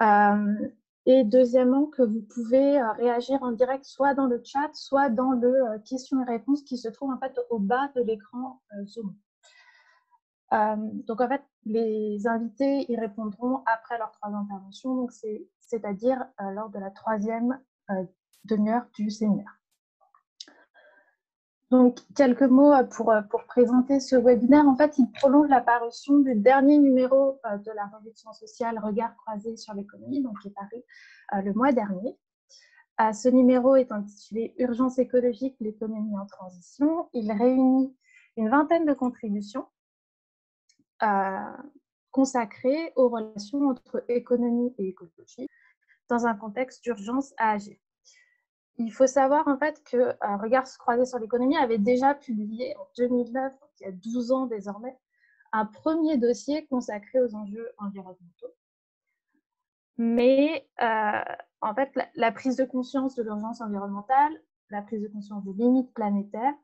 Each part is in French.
Et deuxièmement, que vous pouvez réagir en direct soit dans le chat, soit dans le questions et réponses qui se trouve en fait au bas de l'écran Zoom. Donc en fait, les invités y répondront après leurs 3 interventions, donc c'est-à-dire lors de la 3e demi-heure du séminaire. Donc, quelques mots pour présenter ce webinaire. En fait, il prolonge la parution du dernier numéro de la revue de sciences sociales Regard croisé sur l'économie, donc qui est paru le mois dernier. Ce numéro est intitulé Urgence écologique, l'économie en transition. Il réunit une vingtaine de contributions consacrées aux relations entre économie et écologie dans un contexte d'urgence à agir. Il faut savoir en fait que Regard croisé sur l'économie avait déjà publié en 2009, donc il y a 12 ans désormais, un premier dossier consacré aux enjeux environnementaux. Mais en fait, la prise de conscience de l'urgence environnementale, la prise de conscience des limites planétaires,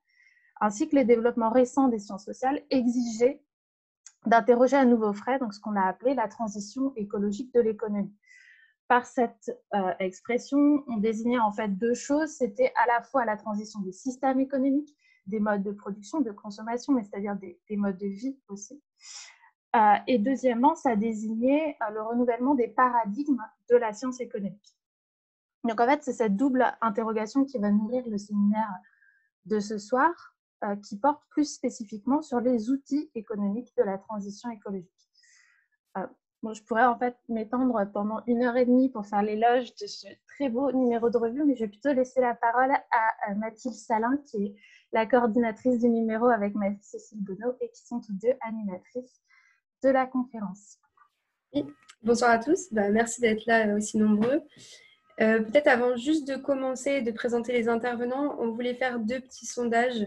ainsi que les développements récents des sciences sociales exigeaient d'interroger à nouveau frais donc ce qu'on a appelé la transition écologique de l'économie. Par cette expression, on désignait en fait 2 choses. C'était à la fois la transition des systèmes économiques, des modes de production, de consommation, mais c'est-à-dire des modes de vie aussi. Et deuxièmement, ça désignait le renouvellement des paradigmes de la science économique. Donc en fait, c'est cette double interrogation qui va nourrir le séminaire de ce soir, qui porte plus spécifiquement sur les outils économiques de la transition écologique. Bon, je pourrais en fait m'étendre pendant 1h30 pour faire l'éloge de ce très beau numéro de revue, mais je vais plutôt laisser la parole à Mathilde Salin, qui est la coordinatrice du numéro avec Marie-Cécile Bonneau et qui sont toutes deux animatrices de la conférence. Oui. Bonsoir à tous, merci d'être là aussi nombreux. Peut-être avant juste de commencer, de présenter les intervenants, on voulait faire 2 petits sondages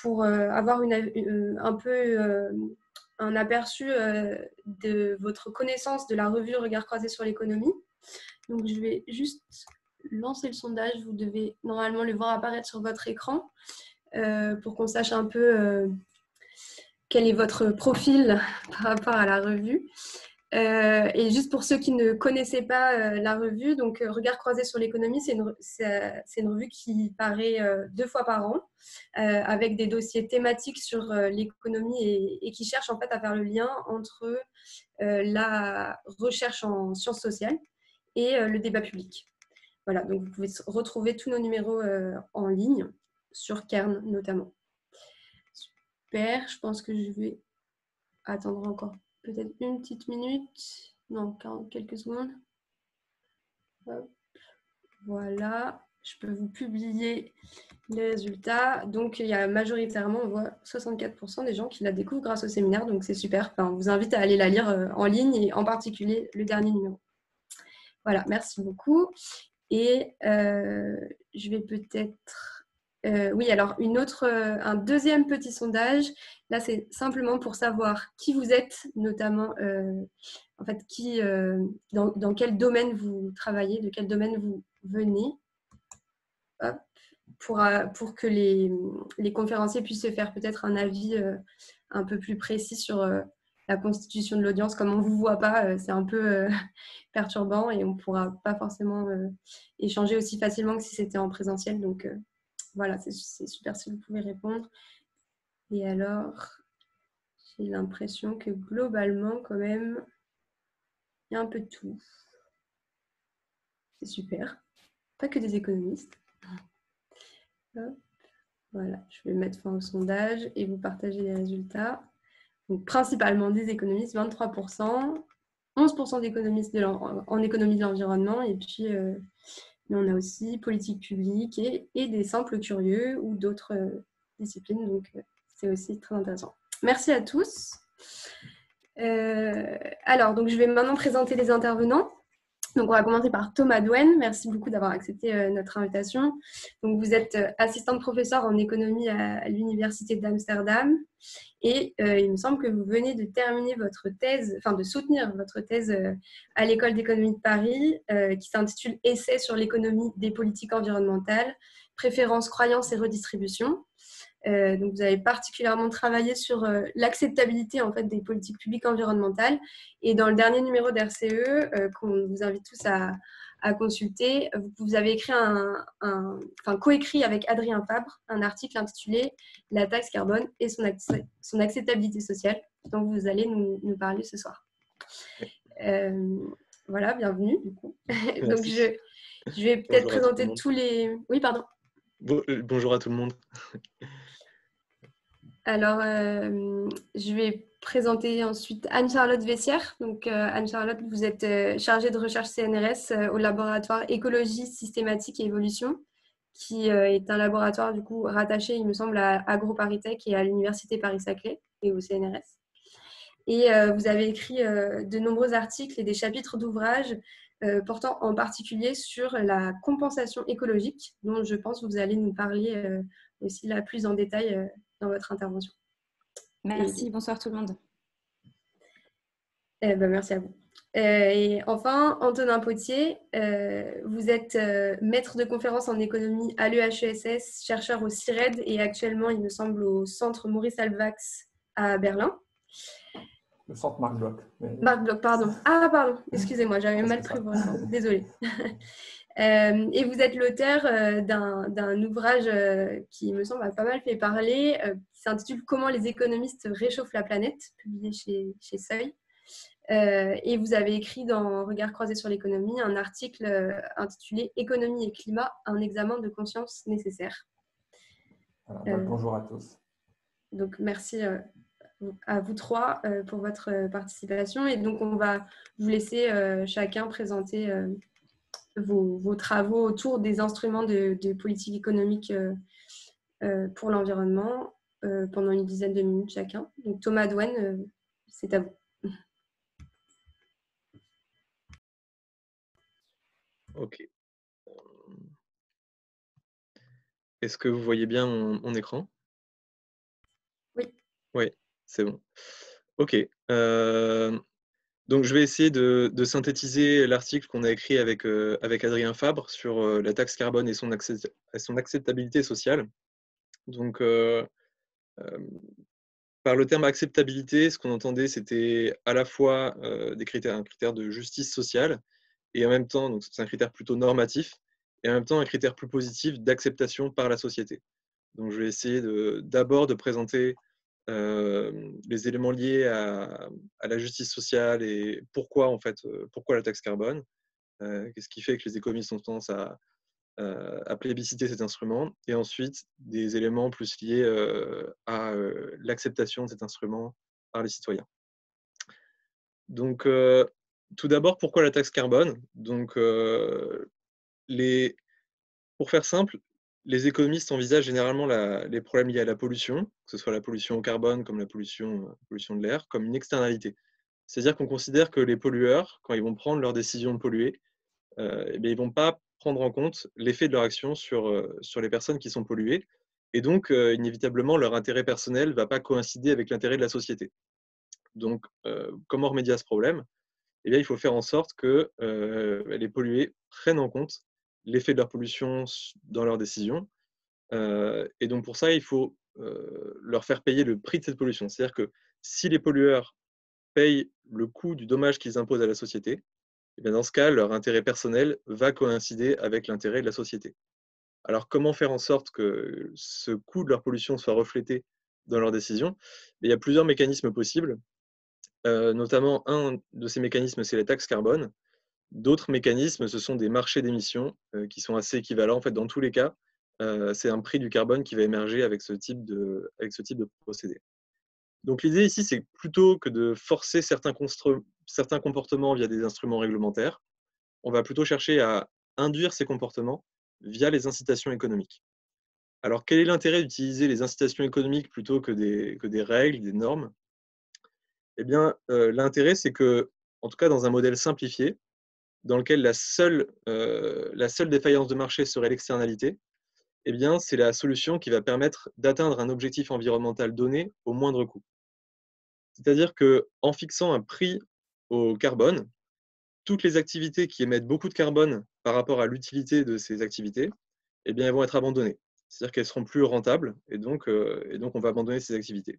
pour avoir un peu un aperçu de votre connaissance de la revue Regard croisé sur l'économie. Donc je vais juste lancer le sondage, vous devez normalement le voir apparaître sur votre écran pour qu'on sache un peu quel est votre profil par rapport à la revue. Et juste pour ceux qui ne connaissaient pas la revue, donc Regard croisé sur l'économie, c'est une revue qui paraît 2 fois par an avec des dossiers thématiques sur l'économie et qui cherche en fait à faire le lien entre la recherche en sciences sociales et le débat public. Voilà, donc vous pouvez retrouver tous nos numéros en ligne sur Cairn notamment. Super, je pense que je vais attendre encore peut-être une petite minute, non, quelques secondes. Hop. Voilà, je peux vous publier les résultats. Donc, il y a majoritairement, on voit 64% des gens qui la découvrent grâce au séminaire, donc c'est super. Enfin, on vous invite à aller la lire en ligne et en particulier le dernier numéro. Voilà, merci beaucoup. Et je vais peut-être... oui, alors un deuxième petit sondage. Là, c'est simplement pour savoir qui vous êtes, notamment, en fait, dans quel domaine vous travaillez, de quel domaine vous venez. Hop, pour que les conférenciers puissent se faire peut-être un avis un peu plus précis sur la constitution de l'audience. Comme on ne vous voit pas, c'est un peu perturbant et on ne pourra pas forcément échanger aussi facilement que si c'était en présentiel. Donc, voilà, c'est super si vous pouvez répondre. Et alors, j'ai l'impression que globalement, quand même, il y a un peu de tout. C'est super. Pas que des économistes. Hop. Voilà, je vais mettre fin au sondage et vous partager les résultats. Donc, principalement des économistes, 23%, 11% d'économistes en économie de l'environnement, et puis mais on a aussi politique publique et des simples curieux ou d'autres disciplines, donc c'est aussi très intéressant. Merci à tous. Alors, donc, je vais maintenant présenter les intervenants. Donc, on va commencer par Thomas Douenne. Merci beaucoup d'avoir accepté notre invitation. Donc, vous êtes assistante professeure en économie à l'Université d'Amsterdam et il me semble que vous venez de terminer votre thèse, enfin de soutenir votre thèse à l'École d'économie de Paris qui s'intitule Essai sur l'économie des politiques environnementales, préférences, croyances et redistribution. Donc, vous avez particulièrement travaillé sur l'acceptabilité en fait, des politiques publiques environnementales. Et dans le dernier numéro d'RCE, qu'on vous invite tous à consulter, vous avez écrit coécrit avec Adrien Fabre un article intitulé La taxe carbone et son acceptabilité sociale, dont vous allez nous parler ce soir. Voilà, bienvenue du coup. Donc je vais peut-être présenter tous les... Oui, pardon. Bonjour à tout le monde. Alors, je vais présenter ensuite Anne-Charlotte Vessière. Donc, Anne-Charlotte, vous êtes chargée de recherche CNRS au laboratoire Écologie, Systématique et Évolution, qui est un laboratoire du coup rattaché, il me semble, à AgroParisTech et à l'Université Paris-Saclay et au CNRS. Et vous avez écrit de nombreux articles et des chapitres d'ouvrages portant en particulier sur la compensation écologique, dont je pense que vous allez nous parler aussi là plus en détail dans votre intervention. Merci, bonsoir tout le monde. Merci à vous. Et enfin, Antonin Potier, vous êtes maître de conférence en économie à l'EHESS, chercheur au CIRED et actuellement, il me semble, au centre Maurice Halbwachs à Berlin. Le centre Marc Bloch. Marc Bloch, pardon. Ah, pardon, excusez-moi, j'avais mal pris votre nom. Désolée. Et vous êtes l'auteur d'un ouvrage qui, me semble, a pas mal fait parler, qui s'intitule « Comment les économistes réchauffent la planète », publié chez Seuil. Et vous avez écrit dans Regard croisé sur l'économie un article intitulé « Économie et climat, un examen de conscience nécessaire ». Bonjour à tous. Donc, merci à vous trois pour votre participation. Et donc, on va vous laisser chacun présenter vos travaux autour des instruments de politique économique pour l'environnement pendant une dizaine de minutes chacun. Donc, Thomas Douane, c'est à vous. Ok. Est-ce que vous voyez bien mon écran? Oui. Oui, c'est bon. Ok. Donc, je vais essayer de synthétiser l'article qu'on a écrit avec Adrien Fabre sur la taxe carbone et son acceptabilité sociale. Donc, par le terme acceptabilité, ce qu'on entendait, c'était à la fois un critère de justice sociale, et en même temps, donc c'est un critère plutôt normatif, et en même temps un critère plus positif d'acceptation par la société. Donc, je vais essayer d'abord de présenter les éléments liés à la justice sociale et pourquoi la taxe carbone, qu'est-ce qui fait que les économistes ont tendance à plébisciter cet instrument, et ensuite des éléments plus liés à l'acceptation de cet instrument par les citoyens. Donc, tout d'abord, pourquoi la taxe carbone? Donc, pour faire simple, les économistes envisagent généralement les problèmes liés à la pollution, que ce soit la pollution au carbone comme la pollution de l'air, comme une externalité. C'est-à-dire qu'on considère que les pollueurs, quand ils vont prendre leur décision de polluer, ils ne vont pas prendre en compte l'effet de leur action sur les personnes qui sont polluées. Et donc, inévitablement, leur intérêt personnel ne va pas coïncider avec l'intérêt de la société. Donc, comment remédier à ce problème? Eh bien, il faut faire en sorte que les pollués prennent en compte l'effet de leur pollution dans leurs décisions. Et donc, pour ça, il faut leur faire payer le prix de cette pollution. C'est-à-dire que si les pollueurs payent le coût du dommage qu'ils imposent à la société, et bien dans ce cas, leur intérêt personnel va coïncider avec l'intérêt de la société. Alors, comment faire en sorte que ce coût de leur pollution soit reflété dans leurs décisions? Il y a plusieurs mécanismes possibles. Notamment, un de ces mécanismes, c'est la taxe carbone. D'autres mécanismes, ce sont des marchés d'émissions qui sont assez équivalents. En fait, dans tous les cas, c'est un prix du carbone qui va émerger avec ce type de procédé. Donc, l'idée ici, c'est plutôt que de forcer certains comportements via des instruments réglementaires, on va plutôt chercher à induire ces comportements via les incitations économiques. Alors, quel est l'intérêt d'utiliser les incitations économiques plutôt que des règles, des normes? Eh bien, l'intérêt, c'est que, en tout cas dans un modèle simplifié, dans lequel la seule défaillance de marché serait l'externalité, eh bien, c'est la solution qui va permettre d'atteindre un objectif environnemental donné au moindre coût. C'est-à-dire qu'en fixant un prix au carbone, toutes les activités qui émettent beaucoup de carbone par rapport à l'utilité de ces activités, eh bien, elles vont être abandonnées. c'est-à-dire qu'elles seront plus rentables, et donc on va abandonner ces activités.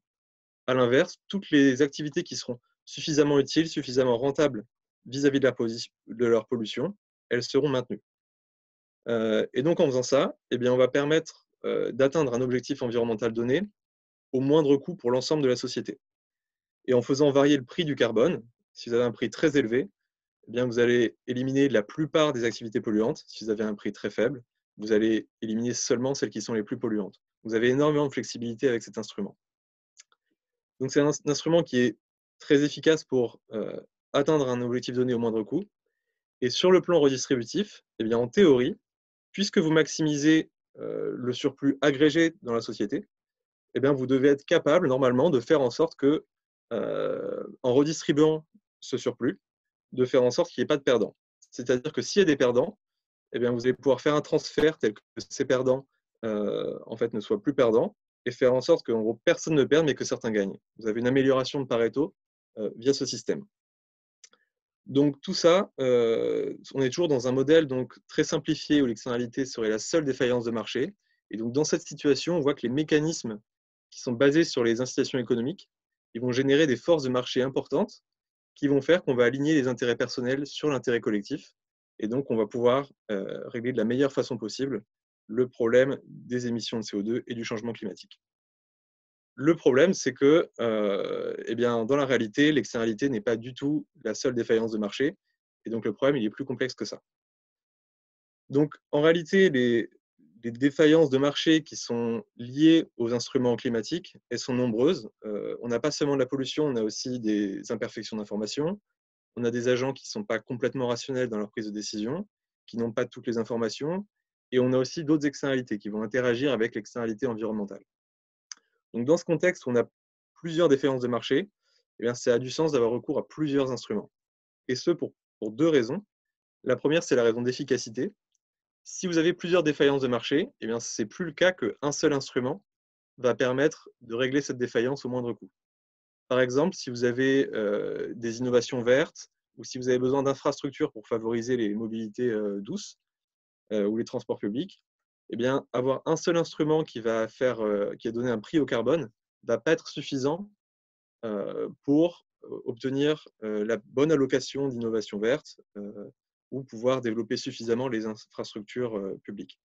À l'inverse, toutes les activités qui seront suffisamment utiles, suffisamment rentables vis-à-vis de leur pollution, elles seront maintenues. Et donc en faisant ça, eh bien, on va permettre d'atteindre un objectif environnemental donné au moindre coût pour l'ensemble de la société. Et en faisant varier le prix du carbone, si vous avez un prix très élevé, eh bien, vous allez éliminer la plupart des activités polluantes. Si vous avez un prix très faible, vous allez éliminer seulement celles qui sont les plus polluantes. Vous avez énormément de flexibilité avec cet instrument. Donc c'est un instrument qui est très efficace pour atteindre un objectif donné au moindre coût. Et sur le plan redistributif, eh bien, en théorie, puisque vous maximisez le surplus agrégé dans la société, eh bien, vous devez être capable, normalement, de faire en sorte que, en redistribuant ce surplus, de faire en sorte qu'il n'y ait pas de perdants. C'est-à-dire que s'il y a des perdants, eh bien, vous allez pouvoir faire un transfert tel que ces perdants en fait, ne soient plus perdants, et faire en sorte que en gros, personne ne perde, mais que certains gagnent. Vous avez une amélioration de Pareto via ce système. Donc tout ça, on est toujours dans un modèle donc, très simplifié où l'externalité serait la seule défaillance de marché. Et donc dans cette situation, on voit que les mécanismes qui sont basés sur les incitations économiques, ils vont générer des forces de marché importantes qui vont faire qu'on va aligner les intérêts personnels sur l'intérêt collectif. Et donc on va pouvoir régler de la meilleure façon possible le problème des émissions de CO2 et du changement climatique. Le problème, c'est que eh bien, dans la réalité, l'externalité n'est pas du tout la seule défaillance de marché. Et donc, le problème, il est plus complexe que ça. Donc, en réalité, les défaillances de marché qui sont liées aux instruments climatiques, elles sont nombreuses. On n'a pas seulement de la pollution, on a aussi des imperfections d'information. On a des agents qui ne sont pas complètement rationnels dans leur prise de décision, qui n'ont pas toutes les informations. Et on a aussi d'autres externalités qui vont interagir avec l'externalité environnementale. Donc, dans ce contexte où on a plusieurs défaillances de marché, eh bien, ça a du sens d'avoir recours à plusieurs instruments. Et ce, pour deux raisons. La première, c'est la raison d'efficacité. Si vous avez plusieurs défaillances de marché, eh bien, ce n'est plus le cas qu'un seul instrument va permettre de régler cette défaillance au moindre coût. Par exemple, si vous avez des innovations vertes ou si vous avez besoin d'infrastructures pour favoriser les mobilités douces ou les transports publics, eh bien, avoir un seul instrument qui va donner un prix au carbone ne va pas être suffisant pour obtenir la bonne allocation d'innovation verte ou pouvoir développer suffisamment les infrastructures publiques.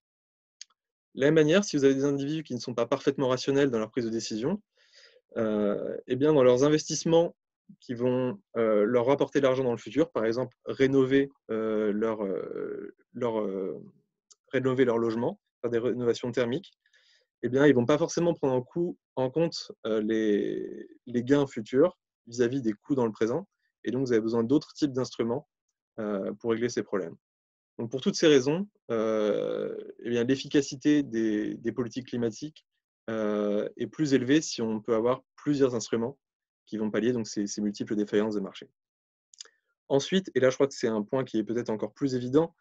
De la même manière, si vous avez des individus qui ne sont pas parfaitement rationnels dans leur prise de décision, eh bien, dans leurs investissements qui vont leur rapporter de l'argent dans le futur, par exemple rénover leur logement, faire des rénovations thermiques, eh bien, ils ne vont pas forcément prendre en compte les gains futurs vis-à-vis des coûts dans le présent. Et donc, vous avez besoin d'autres types d'instruments pour régler ces problèmes. Donc, pour toutes ces raisons, eh bien, l'efficacité des politiques climatiques est plus élevée si on peut avoir plusieurs instruments qui vont pallier donc, ces multiples défaillances de marché. Ensuite, et là, je crois que c'est un point qui est peut-être encore plus évident,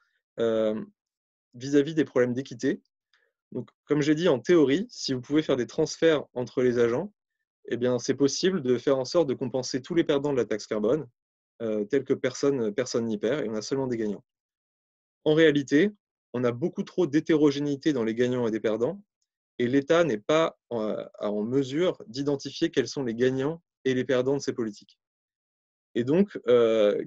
vis-à-vis des problèmes d'équité. Donc, comme j'ai dit, en théorie, si vous pouvez faire des transferts entre les agents, eh bien, c'est possible de faire en sorte de compenser tous les perdants de la taxe carbone, tel que personne n'y perd, et on a seulement des gagnants. En réalité, on a beaucoup trop d'hétérogénéité dans les gagnants et des perdants, et l'État n'est pas en mesure d'identifier quels sont les gagnants et les perdants de ces politiques. Et donc,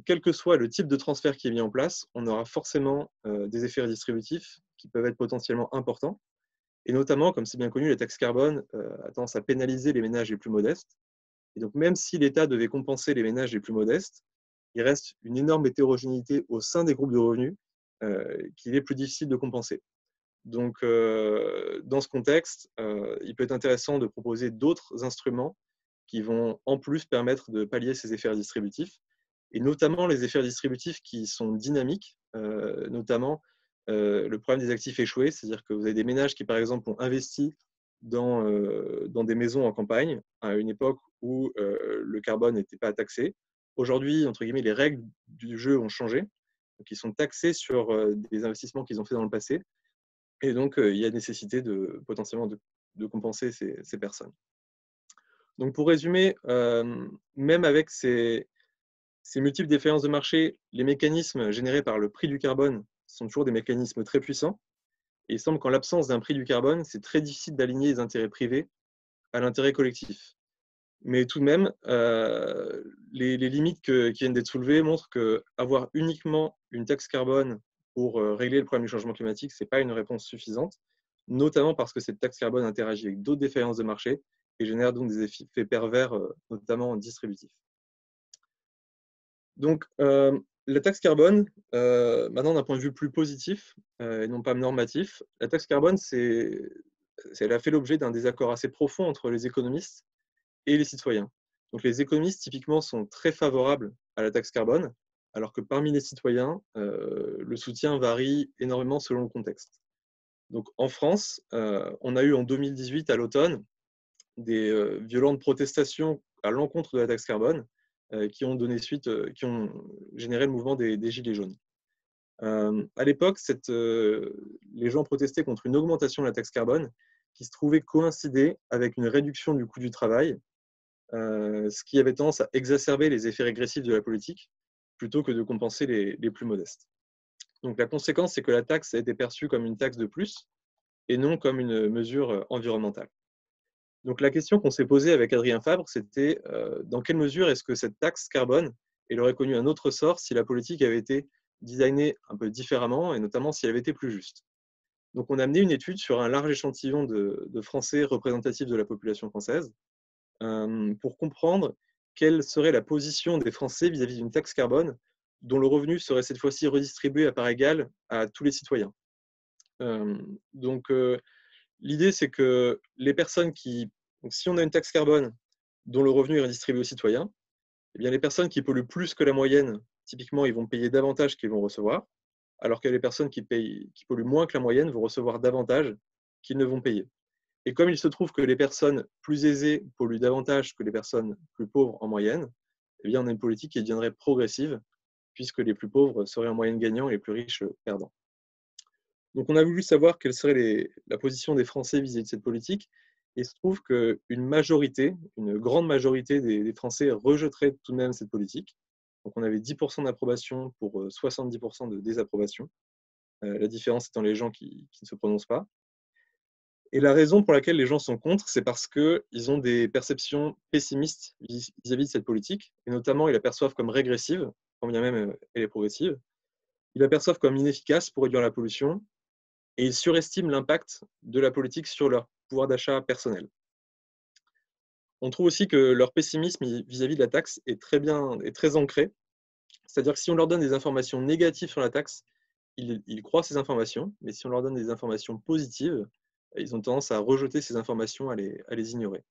quel que soit le type de transfert qui est mis en place, on aura forcément des effets redistributifs qui peuvent être potentiellement importants. Et notamment, comme c'est bien connu, la taxe carbone a tendance à pénaliser les ménages les plus modestes. Et donc, même si l'État devait compenser les ménages les plus modestes, il reste une énorme hétérogénéité au sein des groupes de revenus qu'il est plus difficile de compenser. Donc, dans ce contexte, il peut être intéressant de proposer d'autres instruments qui vont en plus permettre de pallier ces effets redistributifs, et notamment les effets redistributifs qui sont dynamiques, notamment le problème des actifs échoués, c'est-à-dire que vous avez des ménages qui, par exemple, ont investi dans des maisons en campagne à une époque où le carbone n'était pas taxé. Aujourd'hui, entre guillemets, les règles du jeu ont changé, donc ils sont taxés sur des investissements qu'ils ont fait dans le passé, et donc il y a nécessité potentiellement de compenser ces personnes. Donc pour résumer, même avec ces multiples défaillances de marché, les mécanismes générés par le prix du carbone sont toujours des mécanismes très puissants. Et il semble qu'en l'absence d'un prix du carbone, c'est très difficile d'aligner les intérêts privés à l'intérêt collectif. Mais tout de même, les limites qui viennent d'être soulevées montrent qu'avoir uniquement une taxe carbone pour régler le problème du changement climatique, ce n'est pas une réponse suffisante, notamment parce que cette taxe carbone interagit avec d'autres défaillances de marché et génère donc des effets pervers, notamment distributifs. Donc, la taxe carbone, maintenant d'un point de vue plus positif et non pas normatif, la taxe carbone, elle a fait l'objet d'un désaccord assez profond entre les économistes et les citoyens. Donc les économistes, typiquement, sont très favorables à la taxe carbone, alors que parmi les citoyens, le soutien varie énormément selon le contexte. Donc en France, on a eu en 2018, à l'automne, des violentes protestations à l'encontre de la taxe carbone qui ont généré le mouvement des Gilets jaunes. À l'époque, les gens protestaient contre une augmentation de la taxe carbone qui se trouvait coïncider avec une réduction du coût du travail, ce qui avait tendance à exacerber les effets régressifs de la politique plutôt que de compenser les plus modestes. Donc la conséquence, c'est que la taxe a été perçue comme une taxe de plus et non comme une mesure environnementale. Donc la question qu'on s'est posée avec Adrien Fabre, c'était dans quelle mesure est-ce que cette taxe carbone elle aurait connu un autre sort si la politique avait été designée un peu différemment et notamment si elle avait été plus juste. Donc on a mené une étude sur un large échantillon de Français représentatifs de la population française pour comprendre quelle serait la position des Français vis-à-vis d'une taxe carbone dont le revenu serait cette fois-ci redistribué à part égale à tous les citoyens. L'idée, c'est que les personnes donc, si on a une taxe carbone dont le revenu est redistribué aux citoyens, eh bien, les personnes qui polluent plus que la moyenne, typiquement, ils vont payer davantage qu'ils vont recevoir, alors que les personnes qui polluent moins que la moyenne vont recevoir davantage qu'ils ne vont payer. Et comme il se trouve que les personnes plus aisées polluent davantage que les personnes plus pauvres en moyenne, eh bien, on a une politique qui deviendrait progressive, puisque les plus pauvres seraient en moyenne gagnants et les plus riches perdants. Donc, on a voulu savoir quelle serait la position des Français vis-à-vis de cette politique. Et il se trouve une grande majorité des Français rejetteraient tout de même cette politique. Donc, on avait 10% d'approbation pour 70% de désapprobation. La différence étant les gens qui ne se prononcent pas. Et la raison pour laquelle les gens sont contre, c'est parce qu'ils ont des perceptions pessimistes vis-à-vis de cette politique, et notamment ils la perçoivent comme régressive, quand bien même elle est progressive. Ils la perçoivent comme inefficace pour réduire la pollution, et ils surestiment l'impact de la politique sur leur pouvoir d'achat personnel. On trouve aussi que leur pessimisme vis-à-vis de la taxe est très ancré, c'est-à-dire que si on leur donne des informations négatives sur la taxe, ils croient ces informations, mais si on leur donne des informations positives, ils ont tendance à rejeter ces informations, à les ignorer.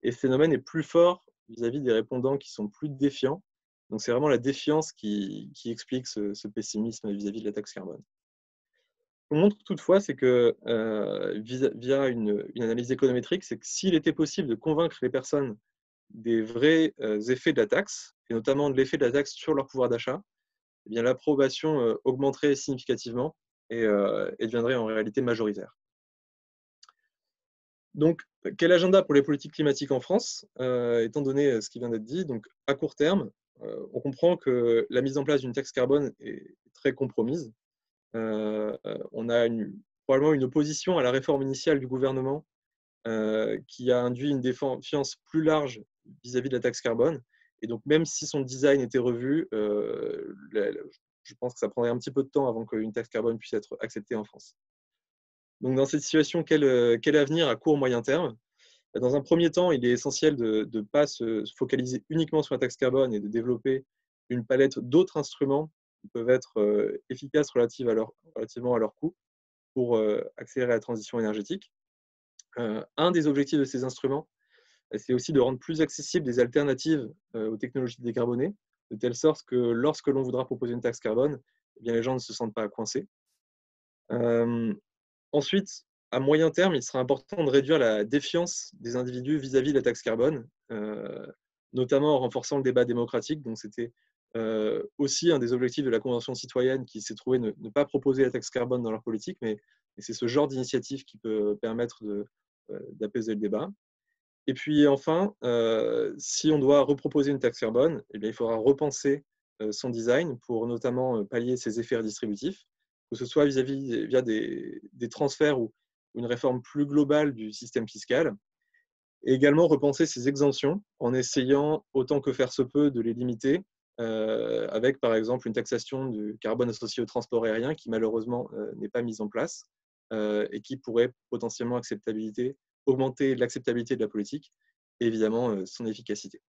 Et ce phénomène est plus fort vis-à-vis des répondants qui sont plus défiants. Donc c'est vraiment la défiance qui explique ce pessimisme vis-à-vis de la taxe carbone. Ce qu'on montre toutefois, c'est que via une analyse économétrique, c'est que s'il était possible de convaincre les personnes des vrais effets de la taxe, et notamment de l'effet de la taxe sur leur pouvoir d'achat, eh bien l'approbation augmenterait significativement et deviendrait en réalité majoritaire. Donc, quel agenda pour les politiques climatiques en France, étant donné ce qui vient d'être dit? Donc, à court terme, on comprend que la mise en place d'une taxe carbone est très compromise. On a probablement une opposition à la réforme initiale du gouvernement qui a induit une défiance plus large vis-à-vis de la taxe carbone. Et donc, même si son design était revu, je pense que ça prendrait un petit peu de temps avant qu'une taxe carbone puisse être acceptée en France. Donc, dans cette situation, quel avenir à court moyen terme? Dans un premier temps, il est essentiel de ne pas se focaliser uniquement sur la taxe carbone et de développer une palette d'autres instruments qui peuvent être efficaces relativement à leur coût pour accélérer la transition énergétique. Un des objectifs de ces instruments, c'est aussi de rendre plus accessibles des alternatives aux technologies décarbonées, de telle sorte que lorsque l'on voudra proposer une taxe carbone, eh bien, les gens ne se sentent pas coincés. Ensuite, à moyen terme, il sera important de réduire la défiance des individus vis-à-vis de la taxe carbone, notamment en renforçant le débat démocratique. Donc, c'était aussi un des objectifs de la Convention citoyenne qui s'est trouvé ne pas proposer la taxe carbone dans leur politique, mais c'est ce genre d'initiative qui peut permettre d'apaiser le débat. Et puis enfin, si on doit reproposer une taxe carbone, eh bien, il faudra repenser son design pour notamment pallier ses effets redistributifs. que ce soit via des transferts ou une réforme plus globale du système fiscal. Et également repenser ces exemptions en essayant, autant que faire se peut, de les limiter, avec par exemple une taxation du carbone associé au transport aérien qui malheureusement n'est pas mise en place et qui pourrait potentiellement augmenter l'acceptabilité de la politique et évidemment son efficacité.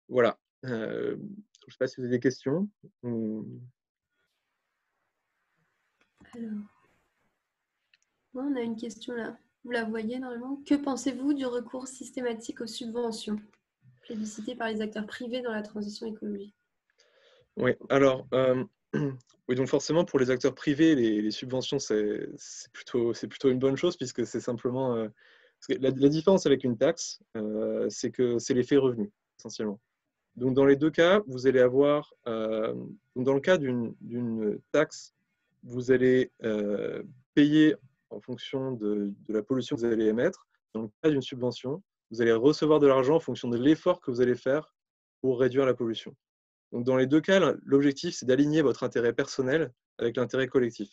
Voilà. Je ne sais pas si vous avez des questions. Alors, on a une question là. Vous la voyez normalement. Que pensez-vous du recours systématique aux subventions plébiscité par les acteurs privés dans la transition écologique? Oui, alors, oui, donc forcément, pour les acteurs privés, les subventions, c'est plutôt une bonne chose, puisque c'est simplement... parce que la différence avec une taxe, c'est que c'est l'effet revenu, essentiellement. Donc, dans les deux cas, vous allez avoir... donc dans le cas d'une taxe, vous allez payer en fonction de la pollution que vous allez émettre. Dans le cas d'une subvention, vous allez recevoir de l'argent en fonction de l'effort que vous allez faire pour réduire la pollution. Donc, dans les deux cas, l'objectif, c'est d'aligner votre intérêt personnel avec l'intérêt collectif.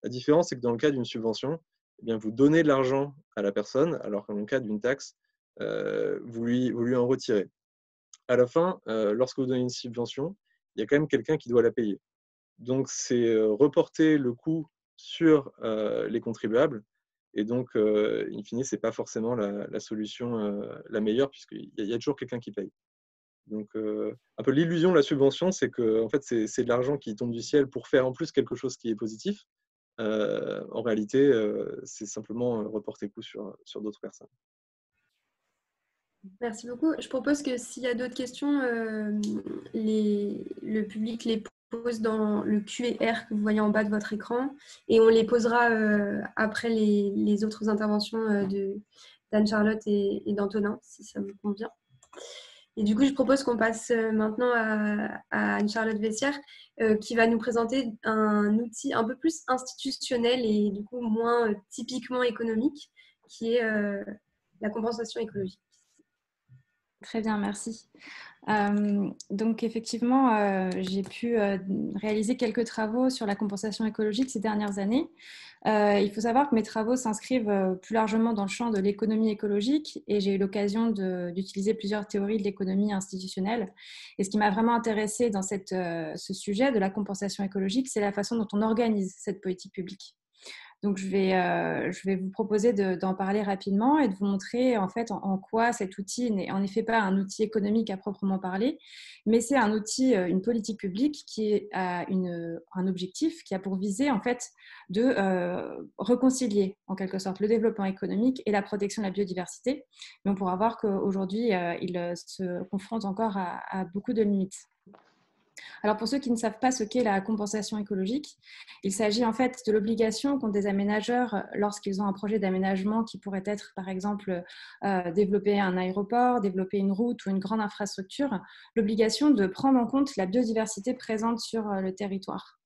La différence, c'est que dans le cas d'une subvention, eh bien, vous donnez de l'argent à la personne, alors que dans le cas d'une taxe, vous lui en retirez. À la fin, lorsque vous donnez une subvention, il y a quand même quelqu'un qui doit la payer. Donc, c'est reporter le coût sur les contribuables. Et donc, in fine, ce n'est pas forcément la solution la meilleure, puisqu'il y a toujours quelqu'un qui paye. Donc, un peu l'illusion de la subvention, c'est que en fait, c'est de l'argent qui tombe du ciel pour faire en plus quelque chose qui est positif. En réalité, c'est simplement reporter coup sur d'autres personnes. Merci beaucoup. Je propose que s'il y a d'autres questions, le public les pose dans le QR que vous voyez en bas de votre écran et on les posera après les autres interventions d'Anne-Charlotte et d'Antonin, si ça vous convient. Et du coup, je propose qu'on passe maintenant à Anne-Charlotte Vessière qui va nous présenter un outil un peu plus institutionnel et du coup moins typiquement économique, qui est la compensation écologique. Très bien, merci. Donc effectivement, j'ai pu réaliser quelques travaux sur la compensation écologique ces dernières années. Il faut savoir que mes travaux s'inscrivent plus largement dans le champ de l'économie écologique et j'ai eu l'occasion d'utiliser plusieurs théories de l'économie institutionnelle. Et ce qui m'a vraiment intéressée dans ce sujet de la compensation écologique, c'est la façon dont on organise cette politique publique. Donc, je vais vous proposer d'en parler rapidement et de vous montrer en fait en quoi cet outil n'est en effet pas un outil économique à proprement parler, mais c'est un outil, une politique publique qui a un objectif qui a pour visée en fait de réconcilier en quelque sorte le développement économique et la protection de la biodiversité. Mais on pourra voir qu'aujourd'hui, il se confronte encore à beaucoup de limites. Alors pour ceux qui ne savent pas ce qu'est la compensation écologique, il s'agit en fait de l'obligation qu'ont des aménageurs lorsqu'ils ont un projet d'aménagement qui pourrait être par exemple développer un aéroport, développer une route ou une grande infrastructure, l'obligation de prendre en compte la biodiversité présente sur le territoire.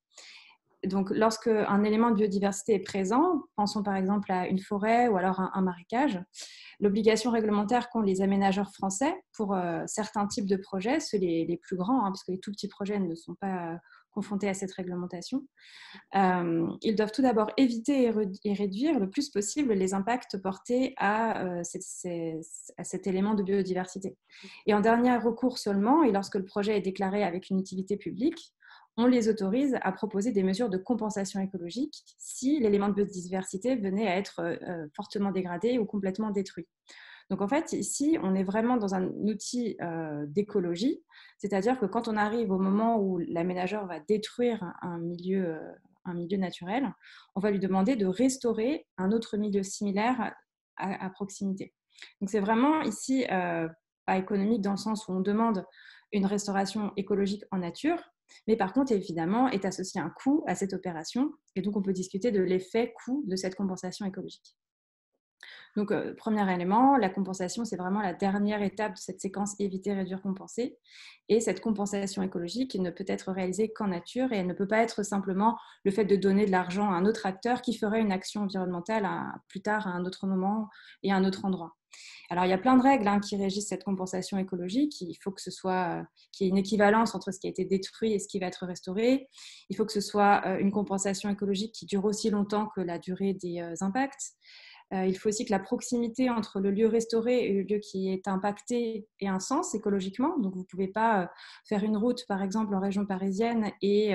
Donc, lorsque un élément de biodiversité est présent, pensons par exemple à une forêt ou alors un marécage, l'obligation réglementaire qu'ont les aménageurs français pour certains types de projets, ceux les plus grands, parce que les tout petits projets ne sont pas confrontés à cette réglementation, ils doivent tout d'abord éviter et réduire le plus possible les impacts portés à cet élément de biodiversité. Et en dernier recours seulement, et lorsque le projet est déclaré avec une utilité publique, on les autorise à proposer des mesures de compensation écologique si l'élément de biodiversité venait à être fortement dégradé ou complètement détruit. Donc en fait, ici, on est vraiment dans un outil d'écologie, c'est-à-dire que quand on arrive au moment où l'aménageur va détruire un milieu naturel, on va lui demander de restaurer un autre milieu similaire à proximité. Donc c'est vraiment ici pas économique dans le sens où on demande une restauration écologique en nature, mais par contre, évidemment, est associé un coût à cette opération. Et donc, on peut discuter de l'effet coût de cette compensation écologique. Donc, premier élément, la compensation, c'est vraiment la dernière étape de cette séquence éviter, réduire, compenser. Et cette compensation écologique ne peut être réalisée qu'en nature et elle ne peut pas être simplement le fait de donner de l'argent à un autre acteur qui ferait une action environnementale plus tard, à un autre moment et à un autre endroit. Alors, il y a plein de règles qui régissent cette compensation écologique. Il faut que ce soit qu'il y ait une équivalence entre ce qui a été détruit et ce qui va être restauré. Il faut que ce soit une compensation écologique qui dure aussi longtemps que la durée des impacts. Il faut aussi que la proximité entre le lieu restauré et le lieu qui est impacté ait un sens écologiquement. Donc, vous ne pouvez pas faire une route, par exemple, en région parisienne et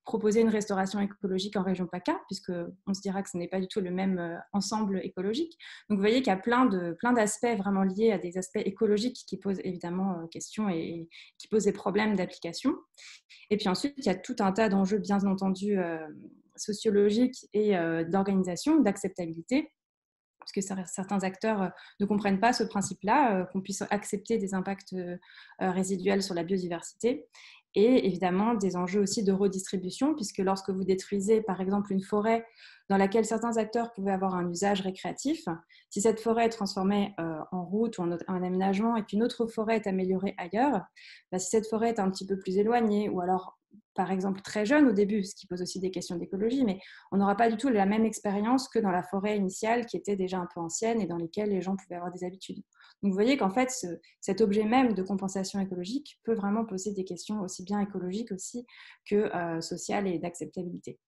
proposer une restauration écologique en région PACA, puisqu'on se dira que ce n'est pas du tout le même ensemble écologique. Donc, vous voyez qu'il y a plein d'aspects vraiment liés à des aspects écologiques qui posent évidemment question et qui posent des problèmes d'application. Et puis ensuite, il y a tout un tas d'enjeux, bien entendu, sociologiques et d'organisation, d'acceptabilité, parce que certains acteurs ne comprennent pas ce principe-là, qu'on puisse accepter des impacts résiduels sur la biodiversité. Et évidemment, des enjeux aussi de redistribution, puisque lorsque vous détruisez, par exemple, une forêt dans laquelle certains acteurs pouvaient avoir un usage récréatif, si cette forêt est transformée en route ou en aménagement et qu'une autre forêt est améliorée ailleurs, si cette forêt est un petit peu plus éloignée ou alors par exemple très jeune au début, ce qui pose aussi des questions d'écologie, mais on n'aura pas du tout la même expérience que dans la forêt initiale qui était déjà un peu ancienne et dans lesquelles les gens pouvaient avoir des habitudes. Donc vous voyez qu'en fait, cet objet même de compensation écologique peut vraiment poser des questions aussi bien écologiques aussi que sociales et d'acceptabilité.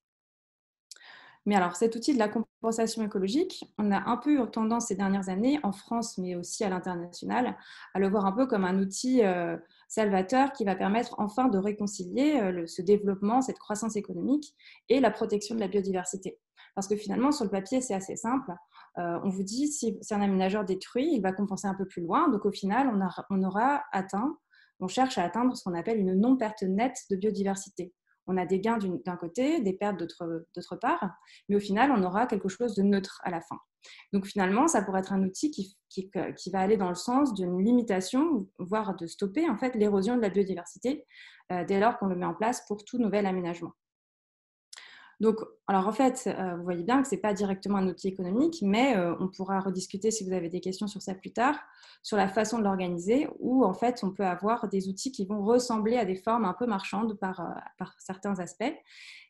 Mais alors, cet outil de la compensation écologique, on a un peu eu tendance ces dernières années, en France, mais aussi à l'international, à le voir un peu comme un outil salvateur qui va permettre enfin de réconcilier ce développement, cette croissance économique et la protection de la biodiversité. Parce que finalement, sur le papier, c'est assez simple. On vous dit, si un aménageur détruit, il va compenser un peu plus loin. Donc au final, on cherche à atteindre ce qu'on appelle une non-perte nette de biodiversité. On a des gains d'un côté, des pertes d'autre part, mais au final, on aura quelque chose de neutre à la fin. Donc finalement, ça pourrait être un outil qui va aller dans le sens d'une limitation, voire de stopper en fait l'érosion de la biodiversité dès lors qu'on le met en place pour tout nouvel aménagement. Donc, alors en fait, vous voyez bien que ce n'est pas directement un outil économique, mais on pourra rediscuter si vous avez des questions sur ça plus tard, sur la façon de l'organiser, où en fait, on peut avoir des outils qui vont ressembler à des formes un peu marchandes par certains aspects.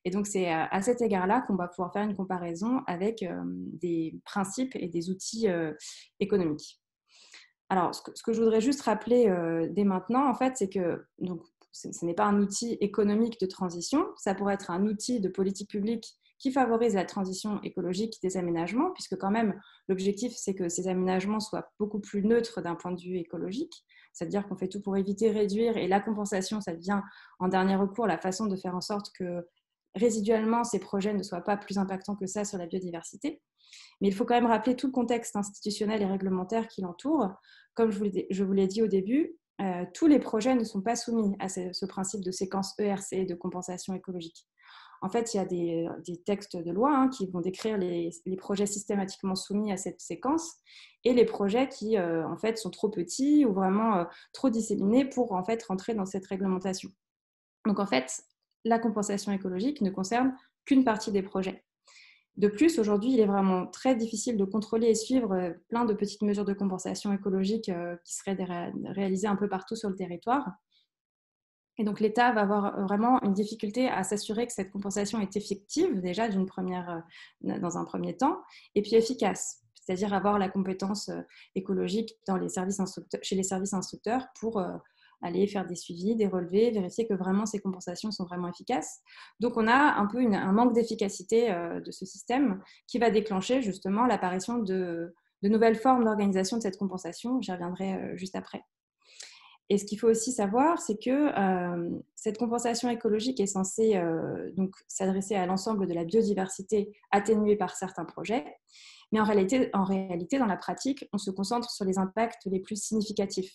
Et donc, c'est à cet égard-là qu'on va pouvoir faire une comparaison avec des principes et des outils économiques. Alors, ce que je voudrais juste rappeler dès maintenant, en fait, c'est que donc, ce n'est pas un outil économique de transition, ça pourrait être un outil de politique publique qui favorise la transition écologique des aménagements, puisque quand même l'objectif c'est que ces aménagements soient beaucoup plus neutres d'un point de vue écologique, c'est-à-dire qu'on fait tout pour éviter, réduire, et la compensation, ça devient en dernier recours la façon de faire en sorte que résiduellement ces projets ne soient pas plus impactants que ça sur la biodiversité. Mais il faut quand même rappeler tout le contexte institutionnel et réglementaire qui l'entoure. Comme je vous l'ai dit au début, tous les projets ne sont pas soumis à ce principe de séquence ERC, de compensation écologique. En fait, il y a des textes de loi qui vont décrire les projets systématiquement soumis à cette séquence et les projets qui, en fait, sont trop petits ou vraiment trop disséminés pour, en fait, rentrer dans cette réglementation. Donc, en fait, la compensation écologique ne concerne qu'une partie des projets. De plus, aujourd'hui, il est vraiment très difficile de contrôler et suivre plein de petites mesures de compensation écologique qui seraient réalisées un peu partout sur le territoire. Et donc, l'État va avoir vraiment une difficulté à s'assurer que cette compensation est effective, déjà dans un premier temps, et puis efficace, c'est-à-dire avoir la compétence écologique chez les services instructeurs pour aller faire des suivis, des relevés, vérifier que vraiment ces compensations sont vraiment efficaces. Donc, on a un peu un manque d'efficacité de ce système qui va déclencher justement l'apparition de nouvelles formes d'organisation de cette compensation. J'y reviendrai juste après. Et ce qu'il faut aussi savoir, c'est que cette compensation écologique est censée donc s'adresser à l'ensemble de la biodiversité atténuée par certains projets. Mais en réalité, dans la pratique, on se concentre sur les impacts les plus significatifs.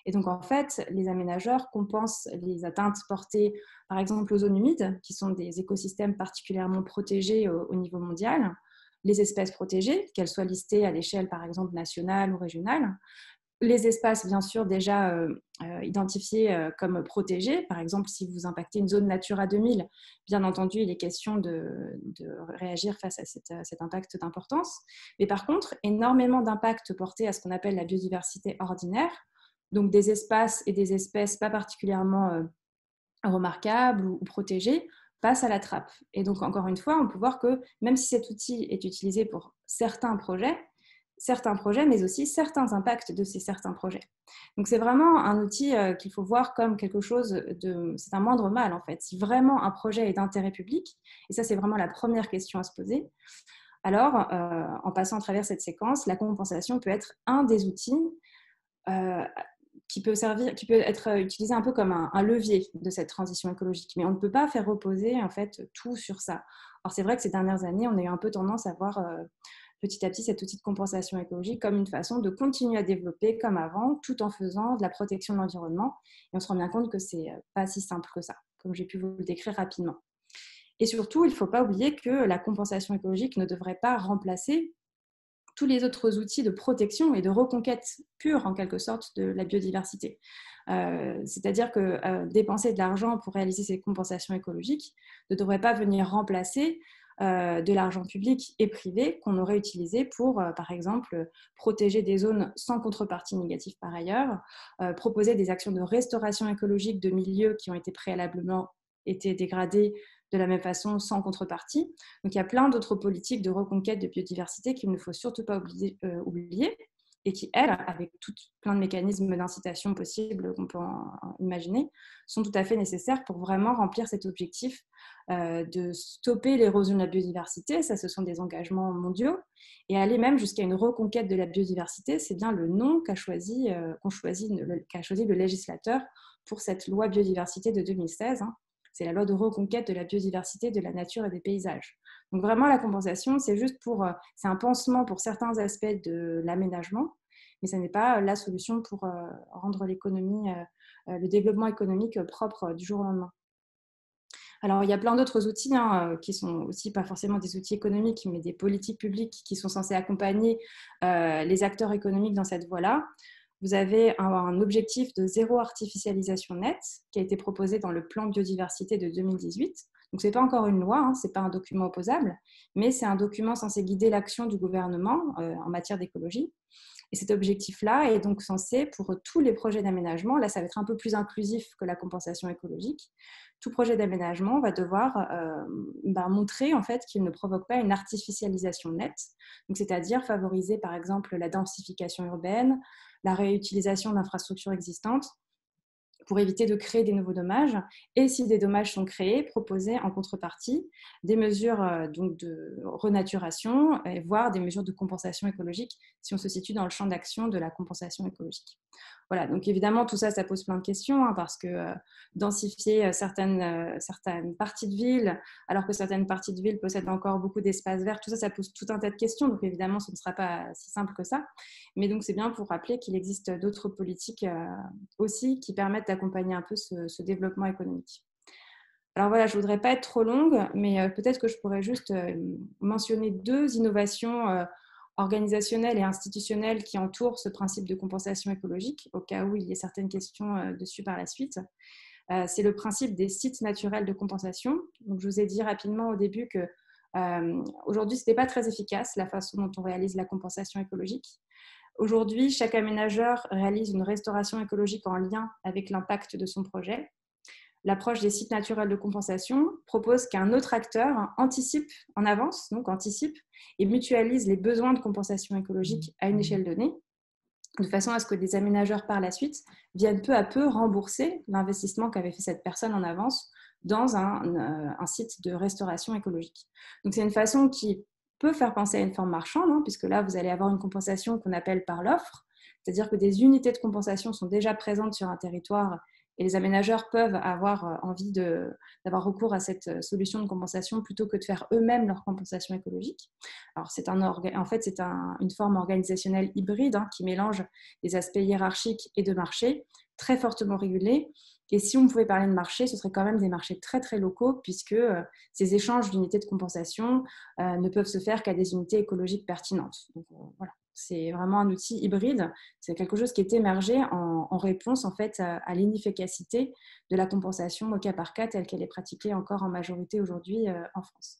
Et donc, en fait, les aménageurs compensent les atteintes portées, par exemple, aux zones humides, qui sont des écosystèmes particulièrement protégés au niveau mondial, les espèces protégées, qu'elles soient listées à l'échelle, par exemple, nationale ou régionale, les espaces, bien sûr, déjà identifiés comme protégés. Par exemple, si vous impactez une zone Natura 2000, bien entendu, il est question de réagir face à cet impact d'importance. Mais par contre, énormément d'impacts portés à ce qu'on appelle la biodiversité ordinaire, donc des espaces et des espèces pas particulièrement remarquables ou protégés, passent à la trappe. Et donc, encore une fois, on peut voir que même si cet outil est utilisé pour certains projets, mais aussi certains impacts de ces certains projets. Donc, c'est vraiment un outil qu'il faut voir comme quelque chose de... C'est un moindre mal, en fait. Si vraiment un projet est d'intérêt public, et ça, c'est vraiment la première question à se poser, alors, en passant à travers cette séquence, la compensation peut être un des outils qui peut être utilisé un peu comme un levier de cette transition écologique. Mais on ne peut pas faire reposer en fait tout sur ça. Alors c'est vrai que ces dernières années, on a eu un peu tendance à voir petit à petit cet outil de compensation écologique comme une façon de continuer à développer comme avant, tout en faisant de la protection de l'environnement. Et on se rend bien compte que c'est pas si simple que ça, comme j'ai pu vous le décrire rapidement. Et surtout, il ne faut pas oublier que la compensation écologique ne devrait pas remplacer tous les autres outils de protection et de reconquête pure, en quelque sorte, de la biodiversité. C'est-à-dire que dépenser de l'argent pour réaliser ces compensations écologiques ne devrait pas venir remplacer de l'argent public et privé qu'on aurait utilisé pour, par exemple, protéger des zones sans contrepartie négative par ailleurs, proposer des actions de restauration écologique de milieux qui ont été préalablement été dégradés de la même façon, sans contrepartie. Donc, il y a plein d'autres politiques de reconquête de biodiversité qu'il ne faut surtout pas oublier et qui, elles, avec plein de mécanismes d'incitation possibles qu'on peut imaginer, sont tout à fait nécessaires pour vraiment remplir cet objectif de stopper l'érosion de la biodiversité. Ça, ce sont des engagements mondiaux. Et aller même jusqu'à une reconquête de la biodiversité, c'est bien le nom qu'a choisi le législateur pour cette loi biodiversité de 2016, C'est la loi de reconquête de la biodiversité, de la nature et des paysages. Donc vraiment, la compensation, c'est juste c'est un pansement pour certains aspects de l'aménagement, mais ce n'est pas la solution pour rendre l'économie, le développement économique propre du jour au lendemain. Alors, il y a plein d'autres outils qui sont aussi pas forcément des outils économiques, mais des politiques publiques qui sont censées accompagner les acteurs économiques dans cette voie-là. Vous avez un objectif de zéro artificialisation nette qui a été proposé dans le plan biodiversité de 2018. Donc, ce n'est pas encore une loi, ce n'est pas un document opposable, mais c'est un document censé guider l'action du gouvernement en matière d'écologie. Et cet objectif-là est donc censé, pour tous les projets d'aménagement, là ça va être un peu plus inclusif que la compensation écologique, tout projet d'aménagement va devoir montrer en fait qu'il ne provoque pas une artificialisation nette, donc c'est-à-dire favoriser par exemple la densification urbaine, la réutilisation d'infrastructures existantes pour éviter de créer des nouveaux dommages. Et si des dommages sont créés, proposer en contrepartie des mesures donc de renaturation, voire des mesures de compensation écologique si on se situe dans le champ d'action de la compensation écologique. Voilà, donc évidemment, tout ça, ça pose plein de questions parce que densifier certaines parties de ville, alors que certaines parties de ville possèdent encore beaucoup d'espaces verts, tout ça, ça pose tout un tas de questions. Donc évidemment, ce ne sera pas si simple que ça. Mais donc, c'est bien pour rappeler qu'il existe d'autres politiques aussi qui permettent d'accompagner un peu ce développement économique. Alors voilà, je ne voudrais pas être trop longue, mais peut-être que je pourrais juste mentionner 2 innovations organisationnelles et institutionnelles qui entourent ce principe de compensation écologique, au cas où il y ait certaines questions dessus par la suite. C'est le principe des sites naturels de compensation. Donc, je vous ai dit rapidement au début que aujourd'hui, ce n'était pas très efficace la façon dont on réalise la compensation écologique. Aujourd'hui, chaque aménageur réalise une restauration écologique en lien avec l'impact de son projet. L'approche des sites naturels de compensation propose qu'un autre acteur anticipe en avance, donc anticipe, et mutualise les besoins de compensation écologique à une échelle donnée, de façon à ce que des aménageurs par la suite viennent peu à peu rembourser l'investissement qu'avait fait cette personne en avance dans un site de restauration écologique. Donc c'est une façon qui peut faire penser à une forme marchande, puisque là vous allez avoir une compensation qu'on appelle par l'offre, c'est-à-dire que des unités de compensation sont déjà présentes sur un territoire et les aménageurs peuvent avoir envie d'avoir recours à cette solution de compensation plutôt que de faire eux-mêmes leur compensation écologique. Alors, en fait, c'est une forme organisationnelle hybride qui mélange des aspects hiérarchiques et de marché, très fortement régulés. Et si on pouvait parler de marché, ce serait quand même des marchés très, très locaux, puisque ces échanges d'unités de compensation ne peuvent se faire qu'à des unités écologiques pertinentes. Donc, voilà. C'est vraiment un outil hybride. C'est quelque chose qui est émergé en réponse en fait, à l'inefficacité de la compensation au cas par cas telle qu'elle est pratiquée encore en majorité aujourd'hui en France.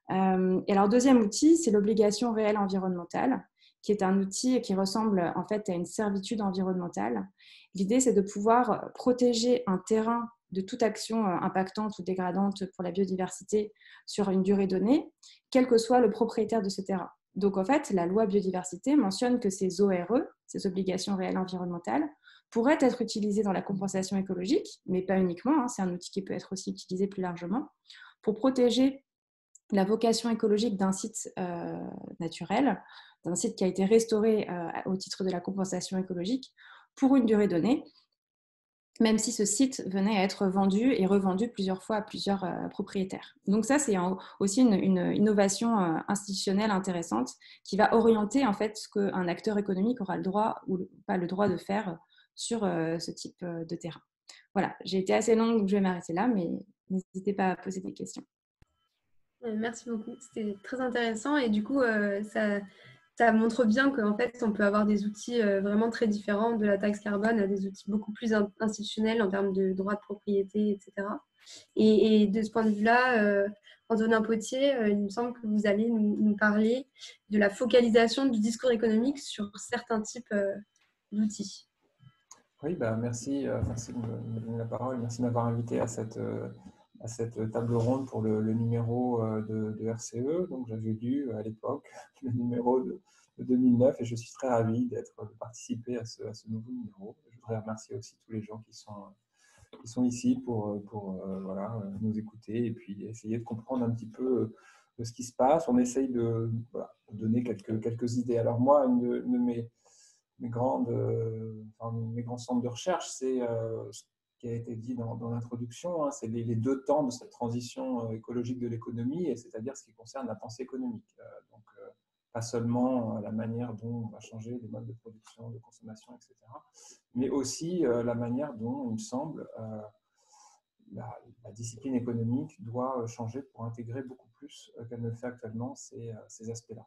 Et alors, deuxième outil, c'est l'obligation réelle environnementale, qui est un outil qui ressemble en fait à une servitude environnementale. L'idée, c'est de pouvoir protéger un terrain de toute action impactante ou dégradante pour la biodiversité sur une durée donnée, quel que soit le propriétaire de ce terrain. Donc, en fait, la loi biodiversité mentionne que ces ORE, ces obligations réelles environnementales, pourraient être utilisées dans la compensation écologique, mais pas uniquement, hein, c'est un outil qui peut être aussi utilisé plus largement, pour protéger la vocation écologique d'un site naturel, d'un site qui a été restauré au titre de la compensation écologique pour une durée donnée, même si ce site venait à être vendu et revendu plusieurs fois à plusieurs propriétaires. Donc ça, c'est aussi une innovation institutionnelle intéressante qui va orienter en fait ce qu'un acteur économique aura le droit ou pas le droit de faire sur ce type de terrain. Voilà, j'ai été assez longue, donc je vais m'arrêter là, mais n'hésitez pas à poser des questions. Merci beaucoup, c'était très intéressant et du coup, ça montre bien qu'en fait, on peut avoir des outils vraiment très différents de la taxe carbone à des outils beaucoup plus institutionnels en termes de droit de propriété, etc. Et de ce point de vue-là, Antonin Potier, il me semble que vous allez nous parler de la focalisation du discours économique sur certains types d'outils. Oui, merci de me donner la parole. Merci de m'avoir invité à cette table ronde pour le numéro de RCE. Donc, j'avais lu à l'époque le numéro de 2009 et je suis très ravi de participer à ce nouveau numéro. Je voudrais remercier aussi tous les gens qui sont ici pour nous écouter et puis essayer de comprendre un petit peu ce qui se passe. On essaye de donner quelques idées. Alors moi, une de mes grands centres de recherche, c'est ce qui a été dit dans l'introduction, hein, c'est les deux temps de cette transition écologique de l'économie, c'est-à-dire ce qui concerne la pensée économique. Donc, pas seulement la manière dont on va changer les modes de production, de consommation, etc., mais aussi la manière dont, il me semble, la discipline économique doit changer pour intégrer beaucoup plus qu'elle ne le fait actuellement ces aspects-là.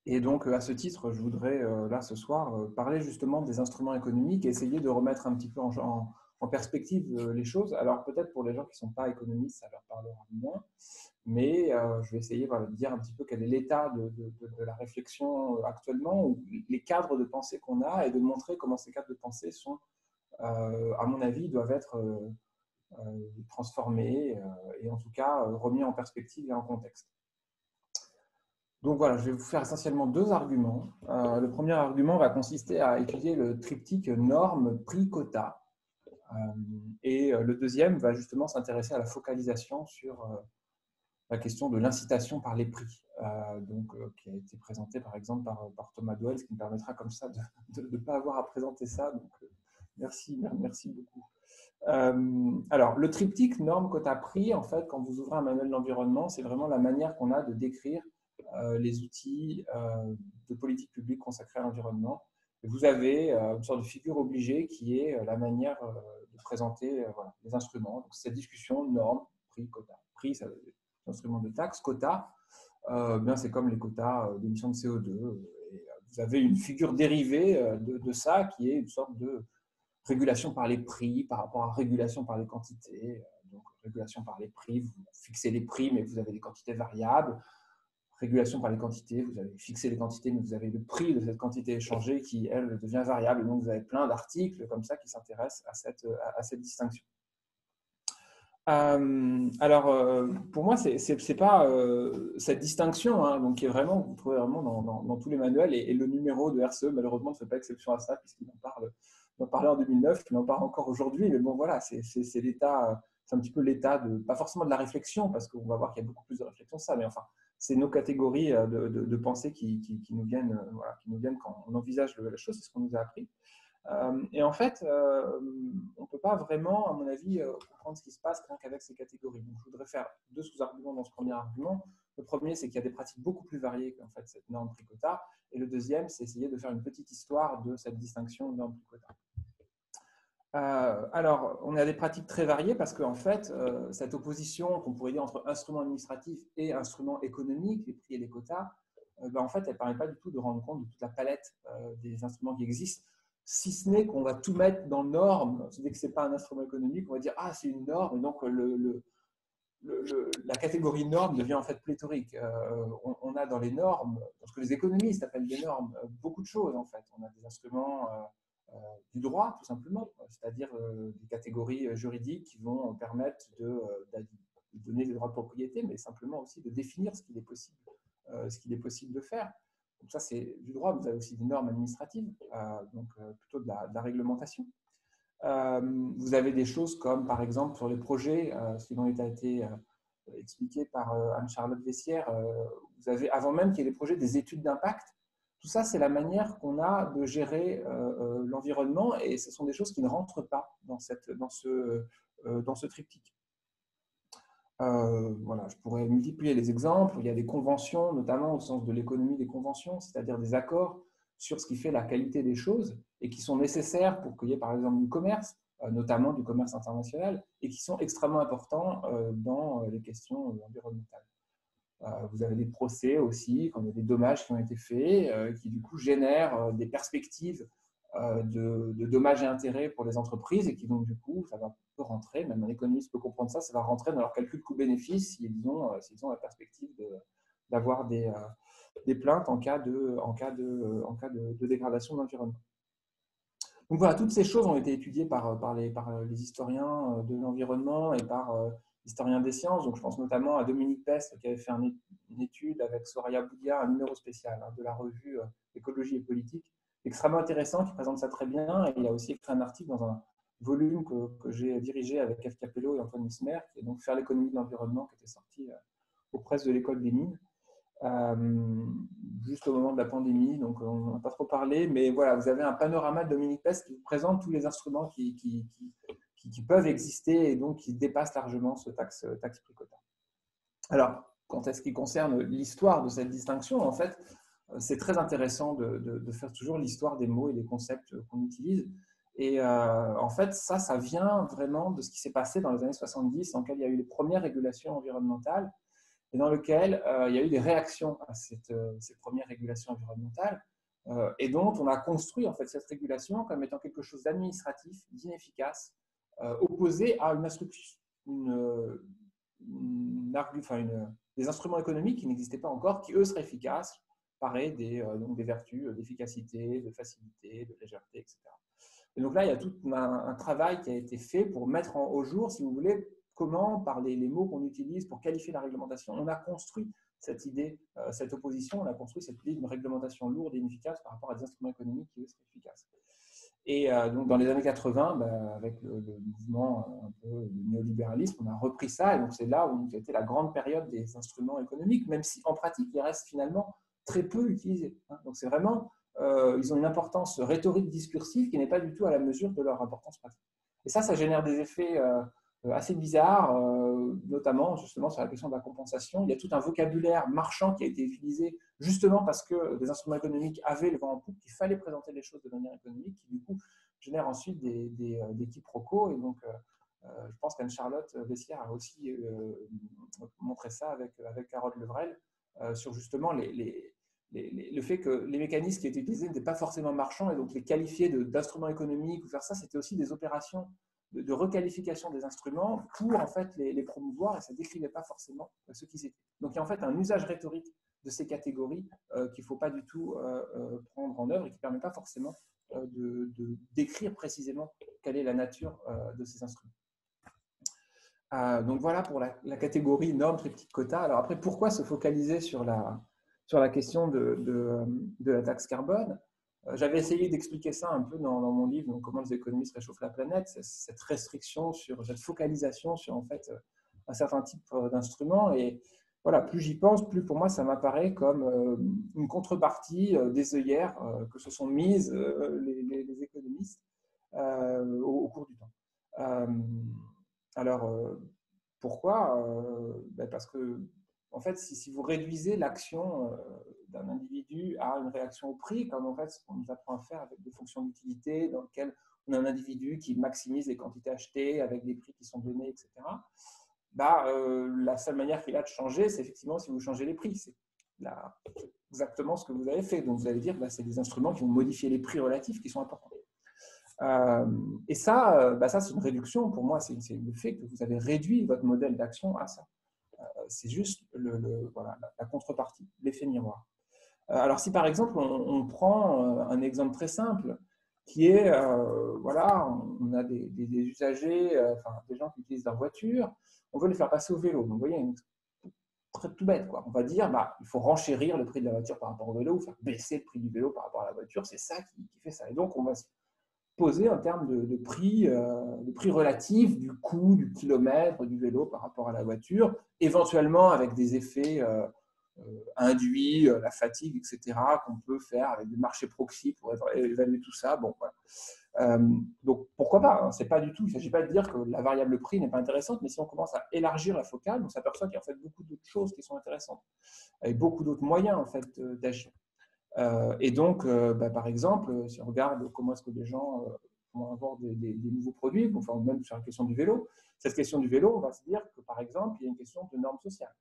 Et donc, à ce titre, je voudrais, là, ce soir, parler justement des instruments économiques et essayer de remettre un petit peu en perspective les choses. Alors, peut-être pour les gens qui ne sont pas économistes, ça leur parlera moins, mais je vais essayer de dire un petit peu quel est l'état de la réflexion actuellement, ou les cadres de pensée qu'on a, et de montrer comment ces cadres de pensée sont, à mon avis, doivent être transformés et en tout cas remis en perspective et en contexte. Donc voilà, je vais vous faire essentiellement deux arguments. Le premier argument va consister à étudier le triptyque normes, prix, quota. Et le deuxième va justement s'intéresser à la focalisation sur la question de l'incitation par les prix, qui a été présentée par exemple par Thomas Doel, ce qui me permettra comme ça de ne pas avoir à présenter ça. Donc merci beaucoup. Alors, le triptyque normes, quota, prix, en fait, quand vous ouvrez un manuel d'environnement, c'est vraiment la manière qu'on a de décrire les outils de politique publique consacrés à l'environnement. Vous avez une sorte de figure obligée qui est la manière de présenter les instruments. Donc, cette discussion, normes, prix, quota. Prix, ça veut dire instruments de taxe. Quota, c'est comme les quotas d'émissions de CO2. Et vous avez une figure dérivée de ça qui est une sorte de régulation par les prix par rapport à régulation par les quantités. Donc, régulation par les prix, vous fixez les prix, mais vous avez des quantités variables. Régulation par les quantités, vous avez fixé les quantités, mais vous avez le prix de cette quantité échangée qui, elle, devient variable. Et donc, vous avez plein d'articles comme ça qui s'intéressent à cette distinction. Pour moi, c'est pas cette distinction, hein, donc qui est vraiment, vous trouvez vraiment dans tous les manuels, et le numéro de RCE, malheureusement, ne fait pas exception à ça, puisqu'il en parlait en 2009, il en parle encore aujourd'hui, mais bon, voilà, c'est l'état, c'est un petit peu l'état pas forcément de la réflexion, parce qu'on va voir qu'il y a beaucoup plus de réflexion que ça, mais enfin, c'est nos catégories de pensée qui nous viennent quand on envisage la chose, c'est ce qu'on nous a appris. Et en fait, on ne peut pas vraiment, à mon avis, comprendre ce qui se passe rien qu'avec ces catégories. Donc, je voudrais faire deux sous-arguments dans ce premier argument. Le premier, c'est qu'il y a des pratiques beaucoup plus variées qu'en fait cette norme prix-quota. Et le deuxième, c'est essayer de faire une petite histoire de cette distinction norme prix-quota. Alors, on a des pratiques très variées parce qu'en fait, cette opposition qu'on pourrait dire entre instruments administratifs et instruments économiques, les prix et les quotas, en fait, elle ne permet pas du tout de rendre compte de toute la palette des instruments qui existent, si ce n'est qu'on va tout mettre dans normes. Dès que ce n'est pas un instrument économique, on va dire « Ah, c'est une norme », et donc la catégorie norme devient en fait pléthorique. On a dans les normes, dans ce que les économistes appellent des normes, beaucoup de choses en fait. On a des instruments du droit, tout simplement, c'est-à-dire des catégories juridiques qui vont permettre de donner des droits de propriété, mais simplement aussi de définir ce qu'il est possible de faire. Donc ça, c'est du droit. Vous avez aussi des normes administratives, donc plutôt de la réglementation. Vous avez des choses comme, par exemple, sur les projets, ce qui a été expliqué par Anne-Charlotte Vessière, vous avez, avant même qu'il y ait des projets, des études d'impact. Tout ça, c'est la manière qu'on a de gérer l'environnement, et ce sont des choses qui ne rentrent pas dans ce triptyque. Voilà, je pourrais multiplier les exemples. Il y a des conventions, notamment au sens de l'économie des conventions, c'est-à-dire des accords sur ce qui fait la qualité des choses et qui sont nécessaires pour qu'il y ait par exemple du commerce, notamment du commerce international, et qui sont extrêmement importants dans les questions environnementales. Vous avez des procès aussi, quand il y a des dommages qui ont été faits, qui du coup génèrent des perspectives de dommages et intérêts pour les entreprises, et qui donc du coup, ça va rentrer, même un économiste peut comprendre ça, ça va rentrer dans leur calcul coût-bénéfice s'ils ont la perspective d'avoir des plaintes en cas de dégradation de l'environnement. Donc voilà, toutes ces choses ont été étudiées par les historiens de l'environnement et par historiens des sciences. Donc je pense notamment à Dominique Pestre qui avait fait une étude avec Soraya Boudia, un numéro spécial de la revue Écologie et politique, extrêmement intéressant, qui présente ça très bien. Et il a aussi écrit un article dans un volume que j'ai dirigé avec F. Capello et Antoine Mismer, qui est donc Faire l'économie de l'environnement, qui était sorti aux presses de l'École des Mines. Juste au moment de la pandémie, donc on n'en a pas trop parlé, mais voilà, vous avez un panorama de Dominique Pestre qui vous présente tous les instruments qui peuvent exister et donc qui dépassent largement ce taxe prix quota. Alors, quand est-ce qui concerne l'histoire de cette distinction, en fait, c'est très intéressant de faire toujours l'histoire des mots et des concepts qu'on utilise. Et en fait, ça vient vraiment de ce qui s'est passé dans les années 70, dans lequel il y a eu les premières régulations environnementales, et dans lequel il y a eu des réactions à ces premières régulations environnementales, et dont on a construit en fait cette régulation comme étant quelque chose d'administratif, d'inefficace, opposé à des instruments économiques qui n'existaient pas encore, qui eux seraient efficaces, pareil, donc des vertus d'efficacité, de facilité, de légèreté, etc. Et donc là, il y a tout un travail qui a été fait pour mettre au jour, si vous voulez, comment, par les mots qu'on utilise pour qualifier la réglementation, on a construit cette idée, cette opposition, on a construit cette idée d'une réglementation lourde et inefficace par rapport à des instruments économiques qui, eux, seraient efficaces. Et donc, dans les années 80, avec le mouvement un peu du néolibéralisme, on a repris ça, et donc c'est là où c'était la grande période des instruments économiques, même si en pratique, ils restent finalement très peu utilisés. Donc c'est vraiment, ils ont une importance rhétorique discursive qui n'est pas du tout à la mesure de leur importance pratique. Et ça génère des effets assez bizarre, notamment justement sur la question de la compensation. Il y a tout un vocabulaire marchand qui a été utilisé justement parce que des instruments économiques avaient le vent en poupe, qu'il fallait présenter les choses de manière économique, qui du coup génère ensuite des quiproquos. Et donc, je pense qu'Anne-Charlotte Vessière a aussi montré ça avec Carole Levrel sur justement le fait que les mécanismes qui étaient utilisés n'étaient pas forcément marchands, et donc les qualifier d'instruments économiques ou faire ça, c'était aussi des opérations de requalification des instruments pour en fait les promouvoir, et ça ne décrivait pas forcément ce qu'ils étaient. Donc il y a en fait un usage rhétorique de ces catégories qu'il ne faut pas du tout prendre en œuvre, et qui ne permet pas forcément de décrire précisément quelle est la nature de ces instruments. Donc voilà pour la catégorie norme, triptyque, quota. Alors après, pourquoi se focaliser sur la question de la taxe carbone? J'avais essayé d'expliquer ça un peu dans mon livre, donc, Comment les économistes réchauffent la planète, cette restriction, cette focalisation sur en fait un certain type d'instruments. Et voilà, plus j'y pense, plus pour moi ça m'apparaît comme une contrepartie des œillères que se sont mises les économistes au cours du temps. Pourquoi parce que en fait, si vous réduisez l'action d'un individu à une réaction au prix, comme en fait ce qu'on nous apprend à faire avec des fonctions d'utilité, dans lesquelles on a un individu qui maximise les quantités achetées avec des prix qui sont donnés, etc., la seule manière qu'il a de changer, c'est effectivement si vous changez les prix. exactement ce que vous avez fait. Donc, vous allez dire que c'est des instruments qui vont modifier les prix relatifs qui sont importants. Et ça, ça c'est une réduction. Pour moi, c'est le fait que vous avez réduit votre modèle d'action à ça. C'est juste voilà, la contrepartie, l'effet miroir. Alors, si par exemple, on prend un exemple très simple, qui est, voilà, on a des usagers, des gens qui utilisent leur voiture, on veut les faire passer au vélo. Donc, vous voyez, tout bête, quoi. On va dire, il faut renchérir le prix de la voiture par rapport au vélo, ou faire baisser le prix du vélo par rapport à la voiture. C'est ça qui fait ça. Et donc, on va se poser en termes de prix relatif du coût, du kilomètre, du vélo par rapport à la voiture, éventuellement avec des effets induits, la fatigue, etc., qu'on peut faire avec des marchés proxy pour évaluer tout ça. Bon, voilà. Donc, pourquoi pas, hein, c'est pas du tout, il ne s'agit pas de dire que la variable prix n'est pas intéressante, mais si on commence à élargir la focale, on s'aperçoit qu'il y a en fait beaucoup d'autres choses qui sont intéressantes, avec beaucoup d'autres moyens en fait, d'agir. Et donc, par exemple, si on regarde comment est-ce que les gens vont avoir des nouveaux produits, enfin, même sur la question du vélo, cette question du vélo, on va se dire que, par exemple, il y a une question de normes sociales.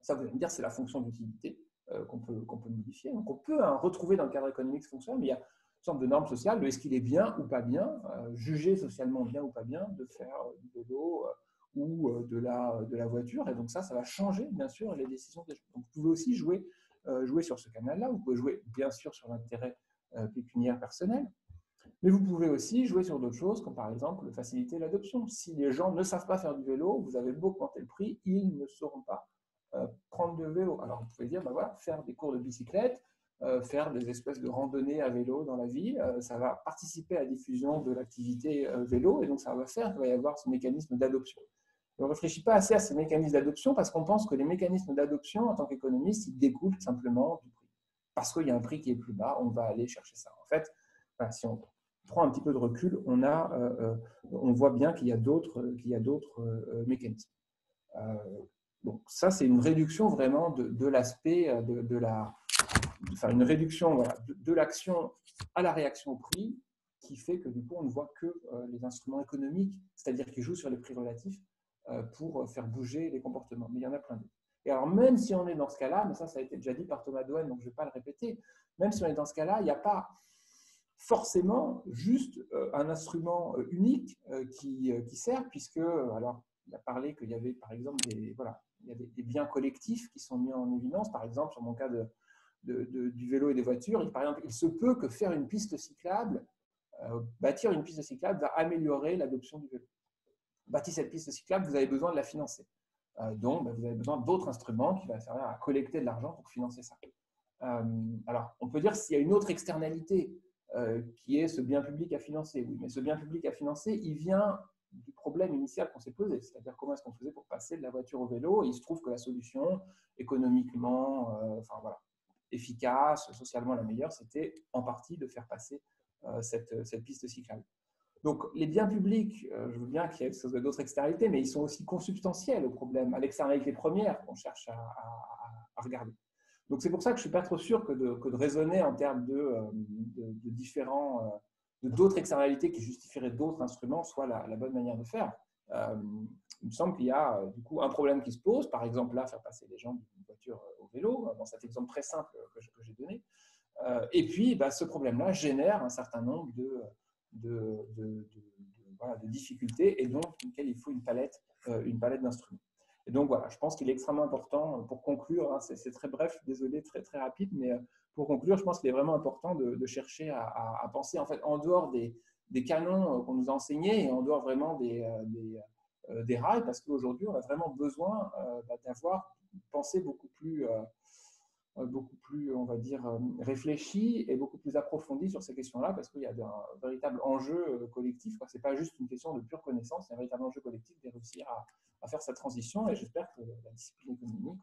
Ça, vous allez me dire, c'est la fonction d'utilité qu'on peut modifier. Donc, on peut retrouver dans le cadre économique ce fonctionne, mais il y a une sorte de norme sociale de est-ce qu'il est bien ou pas bien, jugé socialement bien ou pas bien de faire du vélo ou de la voiture. Et donc, ça va changer, bien sûr, les décisions des gens. Donc, vous pouvez aussi jouer sur ce canal-là. Vous pouvez jouer, bien sûr, sur l'intérêt pécuniaire personnel. Mais vous pouvez aussi jouer sur d'autres choses, comme par exemple faciliter l'adoption. Si les gens ne savent pas faire du vélo, vous avez beau augmenter le prix, ils ne sauront pas prendre de vélo. Alors vous pouvez dire, voilà, faire des cours de bicyclette, faire des espèces de randonnées à vélo dans la ville, ça va participer à la diffusion de l'activité vélo, et donc ça va faire qu'il va y avoir ce mécanisme d'adoption. On ne réfléchit pas assez à ces mécanismes d'adoption parce qu'on pense que les mécanismes d'adoption, en tant qu'économiste, ils découlent simplement du prix. Parce qu'il y a un prix qui est plus bas, on va aller chercher ça. En fait, si on prend un petit peu de recul, on voit bien qu'il y a d'autres mécanismes. Donc ça, c'est une réduction vraiment de l'aspect une réduction de l'action à la réaction au prix qui fait que du coup, on ne voit que les instruments économiques, c'est-à-dire qui jouent sur les prix relatifs pour faire bouger les comportements. Mais il y en a plein d'autres. Et alors, même si on est dans ce cas-là, mais ça a été déjà dit par Thomas Doane, donc je ne vais pas le répéter, même si on est dans ce cas-là, il n'y a pas forcément juste un instrument unique qui sert, puisque, alors, il a parlé qu'il y avait, par exemple, il y a des biens collectifs qui sont mis en évidence. Par exemple, sur mon cas du vélo et des voitures, par exemple, il se peut que faire une piste cyclable, bâtir une piste cyclable va améliorer l'adoption du vélo. Bâtir cette piste cyclable, vous avez besoin de la financer. Donc, vous avez besoin d'autres instruments qui vont servir à collecter de l'argent pour financer ça. Alors, on peut dire s'il y a une autre externalité qui est ce bien public à financer. Oui, mais ce bien public à financer, il vient du problème initial qu'on s'est posé, c'est-à-dire comment est-ce qu'on faisait pour passer de la voiture au vélo. Et il se trouve que la solution, économiquement, efficace, socialement la meilleure, c'était en partie de faire passer cette piste cyclable. Donc, les biens publics, je veux bien qu'il y ait d'autres externalités, mais ils sont aussi consubstantiels au problème, à l'externalité première qu'on cherche à regarder. Donc, c'est pour ça que je ne suis pas trop sûr que de raisonner en termes d'autres externalités qui justifieraient d'autres instruments soit la bonne manière de faire. Il me semble qu'il y a du coup un problème qui se pose, par exemple là, faire passer les gens d'une voiture au vélo, dans cet exemple très simple que j'ai donné. Et puis, ce problème-là génère un certain nombre de difficultés et donc auquel il faut une palette d'instruments. Et donc voilà, je pense qu'il est extrêmement important, pour conclure, hein, c'est très bref, désolé, très, très rapide, mais pour conclure, je pense qu'il est vraiment important de chercher à penser en fait en dehors des canons qu'on nous a enseignés et en dehors vraiment des rails, parce qu'aujourd'hui, on a vraiment besoin d'avoir pensé beaucoup plus, on va dire, réfléchi et beaucoup plus approfondi sur ces questions-là, parce qu'il y a un véritable enjeu collectif. Ce n'est pas juste une question de pure connaissance, c'est un véritable enjeu collectif de réussir à faire cette transition. Et j'espère que la discipline économique,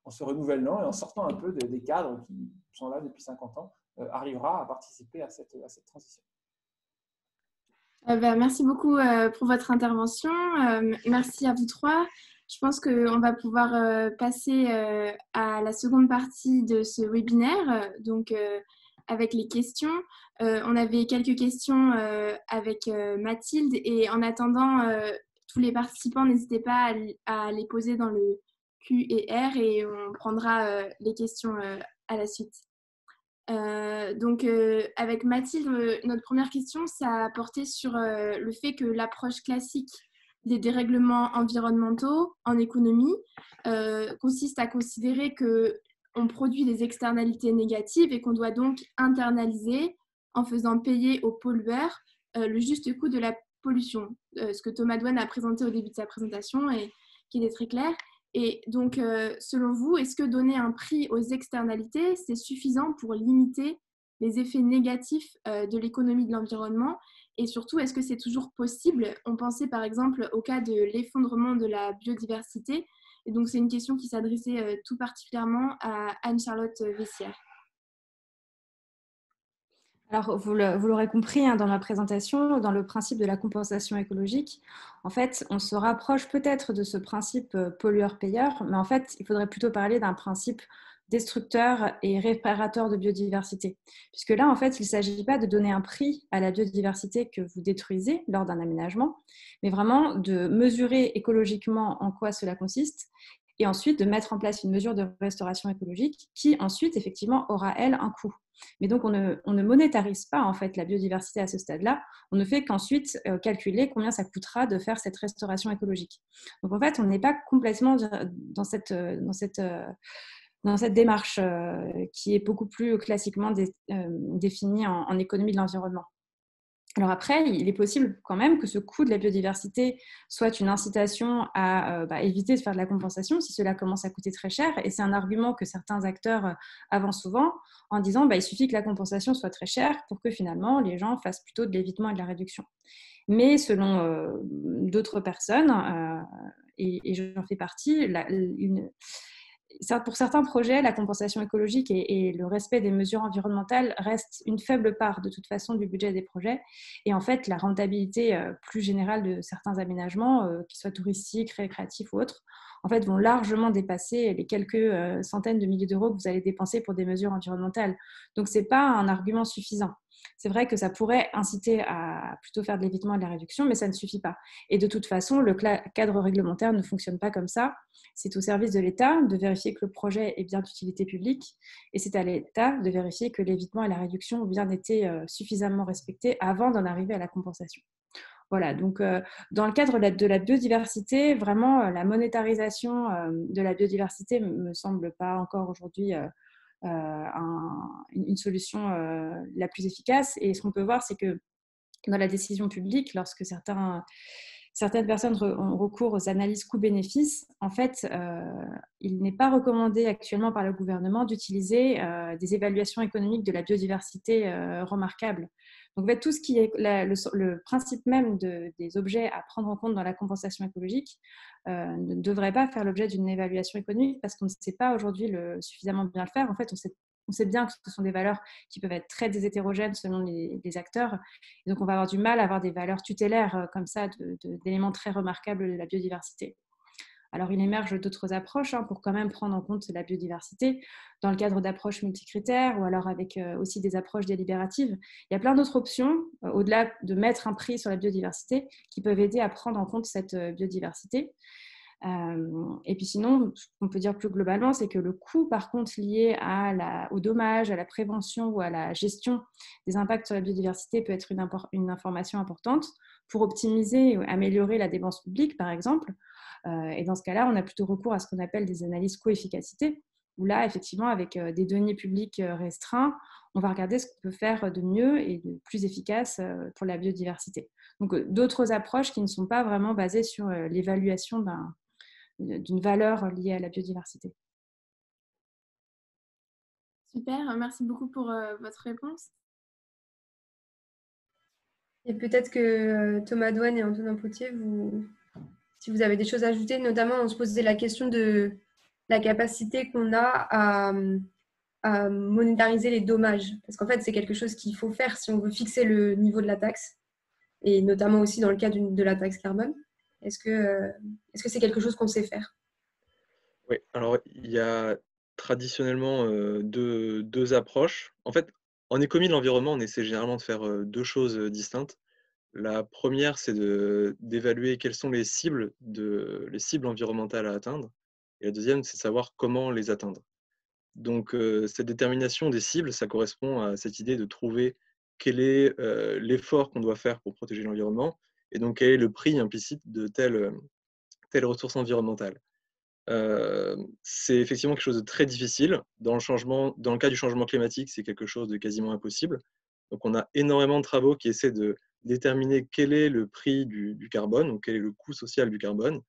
en se renouvelant et en sortant un peu des cadres qui sont là depuis 50 ans, arrivera à participer à cette transition. Merci beaucoup pour votre intervention. Merci à vous trois. Je pense qu'on va pouvoir passer à la seconde partie de ce webinaire, donc avec les questions. On avait quelques questions avec Mathilde et en attendant, tous les participants, n'hésitez pas à les poser dans le Q et R et on prendra les questions à la suite. Donc, avec Mathilde, notre première question, ça a porté sur le fait que l'approche classique des dérèglements environnementaux en économie consiste à considérer qu'on produit des externalités négatives et qu'on doit donc internaliser en faisant payer aux pollueurs le juste coût de la pollution. Ce que Thomas Douane a présenté au début de sa présentation et qui est très clair. Et donc, selon vous, est-ce que donner un prix aux externalités, c'est suffisant pour limiter les effets négatifs de l'économie de l'environnement? Et surtout, est-ce que c'est toujours possible? On pensait par exemple au cas de l'effondrement de la biodiversité. Et donc, c'est une question qui s'adressait tout particulièrement à Anne-Charlotte Vessière. Alors, vous l'aurez compris dans ma présentation, dans le principe de la compensation écologique, en fait, on se rapproche peut-être de ce principe pollueur-payeur, mais en fait, il faudrait plutôt parler d'un principe destructeur et réparateur de biodiversité. Puisque là, en fait, il ne s'agit pas de donner un prix à la biodiversité que vous détruisez lors d'un aménagement, mais vraiment de mesurer écologiquement en quoi cela consiste et ensuite de mettre en place une mesure de restauration écologique qui ensuite, effectivement, aura, elle, un coût. Mais donc, on ne monétarise pas en fait la biodiversité à ce stade-là. On ne fait qu'ensuite calculer combien ça coûtera de faire cette restauration écologique. Donc, en fait, on n'est pas complètement dans cette démarche qui est beaucoup plus classiquement définie en économie de l'environnement. Alors après, il est possible quand même que ce coût de la biodiversité soit une incitation à éviter de faire de la compensation si cela commence à coûter très cher. Et c'est un argument que certains acteurs avancent souvent en disant il suffit que la compensation soit très chère pour que finalement les gens fassent plutôt de l'évitement et de la réduction. Mais selon d'autres personnes, et j'en fais partie, pour certains projets, la compensation écologique et le respect des mesures environnementales restent une faible part de toute façon du budget des projets. Et en fait, la rentabilité plus générale de certains aménagements, qu'ils soient touristiques, récréatifs ou autres, en fait, vont largement dépasser les quelques centaines de milliers d'euros que vous allez dépenser pour des mesures environnementales. Donc, ce n'est pas un argument suffisant. C'est vrai que ça pourrait inciter à plutôt faire de l'évitement et de la réduction, mais ça ne suffit pas. Et de toute façon, le cadre réglementaire ne fonctionne pas comme ça. C'est au service de l'État de vérifier que le projet est bien d'utilité publique et c'est à l'État de vérifier que l'évitement et la réduction ont bien été suffisamment respectés avant d'en arriver à la compensation. Voilà, donc dans le cadre de la biodiversité, vraiment la monétarisation de la biodiversité ne me semble pas encore aujourd'hui une solution la plus efficace. Et ce qu'on peut voir, c'est que dans la décision publique, lorsque certaines personnes ont recours aux analyses coûts-bénéfices, en fait, il n'est pas recommandé actuellement par le gouvernement d'utiliser des évaluations économiques de la biodiversité remarquables. Donc, en fait, tout ce qui est le principe même des objets à prendre en compte dans la compensation écologique ne devrait pas faire l'objet d'une évaluation économique parce qu'on ne sait pas aujourd'hui suffisamment bien le faire. En fait, on sait bien que ce sont des valeurs qui peuvent être très hétérogènes selon les acteurs. Et donc, on va avoir du mal à avoir des valeurs tutélaires comme ça d'éléments très remarquables de la biodiversité. Alors, il émerge d'autres approches pour quand même prendre en compte la biodiversité dans le cadre d'approches multicritères ou alors avec aussi des approches délibératives. Il y a plein d'autres options, au-delà de mettre un prix sur la biodiversité, qui peuvent aider à prendre en compte cette biodiversité. Et puis sinon, ce qu'on peut dire plus globalement, c'est que le coût, par contre, lié au dommage, à la prévention ou à la gestion des impacts sur la biodiversité peut être une information importante pour optimiser ou améliorer la dépense publique, par exemple. Et dans ce cas-là, on a plutôt recours à ce qu'on appelle des analyses coefficacité, où là, effectivement, avec des deniers publics restreints, on va regarder ce qu'on peut faire de mieux et de plus efficace pour la biodiversité. Donc, d'autres approches qui ne sont pas vraiment basées sur l'évaluation d'une valeur liée à la biodiversité. Super, merci beaucoup pour votre réponse. Et peut-être que Thomas Douane et Antonin Potier, si vous avez des choses à ajouter, notamment on se posait la question de la capacité qu'on a à monétariser les dommages. Parce qu'en fait, c'est quelque chose qu'il faut faire si on veut fixer le niveau de la taxe, et notamment aussi dans le cas de la taxe carbone. Est-ce que c'est quelque chose qu'on sait faire? Oui, alors il y a traditionnellement deux approches. En fait, en économie de l'environnement, on essaie généralement de faire deux choses distinctes. La première, c'est d'évaluer quelles sont les cibles environnementales à atteindre. Et la deuxième, c'est de savoir comment les atteindre. Donc, cette détermination des cibles, ça correspond à cette idée de trouver quel est l'effort qu'on doit faire pour protéger l'environnement, et donc quel est le prix implicite de telle ressource environnementale. C'est effectivement quelque chose de très difficile. Dans le cas du changement climatique, c'est quelque chose de quasiment impossible. Donc, on a énormément de travaux qui essaient de déterminer quel est le prix du carbone, donc quel est le coût social du carbone.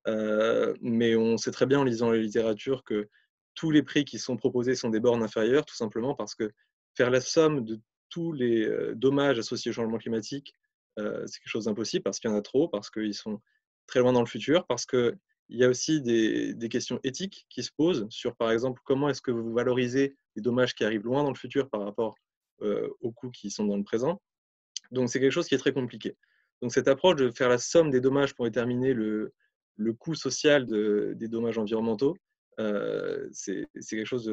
Mais on sait très bien en lisant la littérature que tous les prix qui sont proposés sont des bornes inférieures, tout simplement parce que faire la somme de tous les dommages associés au changement climatique, c'est quelque chose d'impossible parce qu'il y en a trop, parce qu'ils sont très loin dans le futur, parce qu'il y a aussi des questions éthiques qui se posent sur, par exemple, comment est-ce que vous valorisez les dommages qui arrivent loin dans le futur par rapport aux coûts qui sont dans le présent. Donc, c'est quelque chose qui est très compliqué. Donc, cette approche de faire la somme des dommages pour déterminer le coût social des dommages environnementaux, c'est quelque chose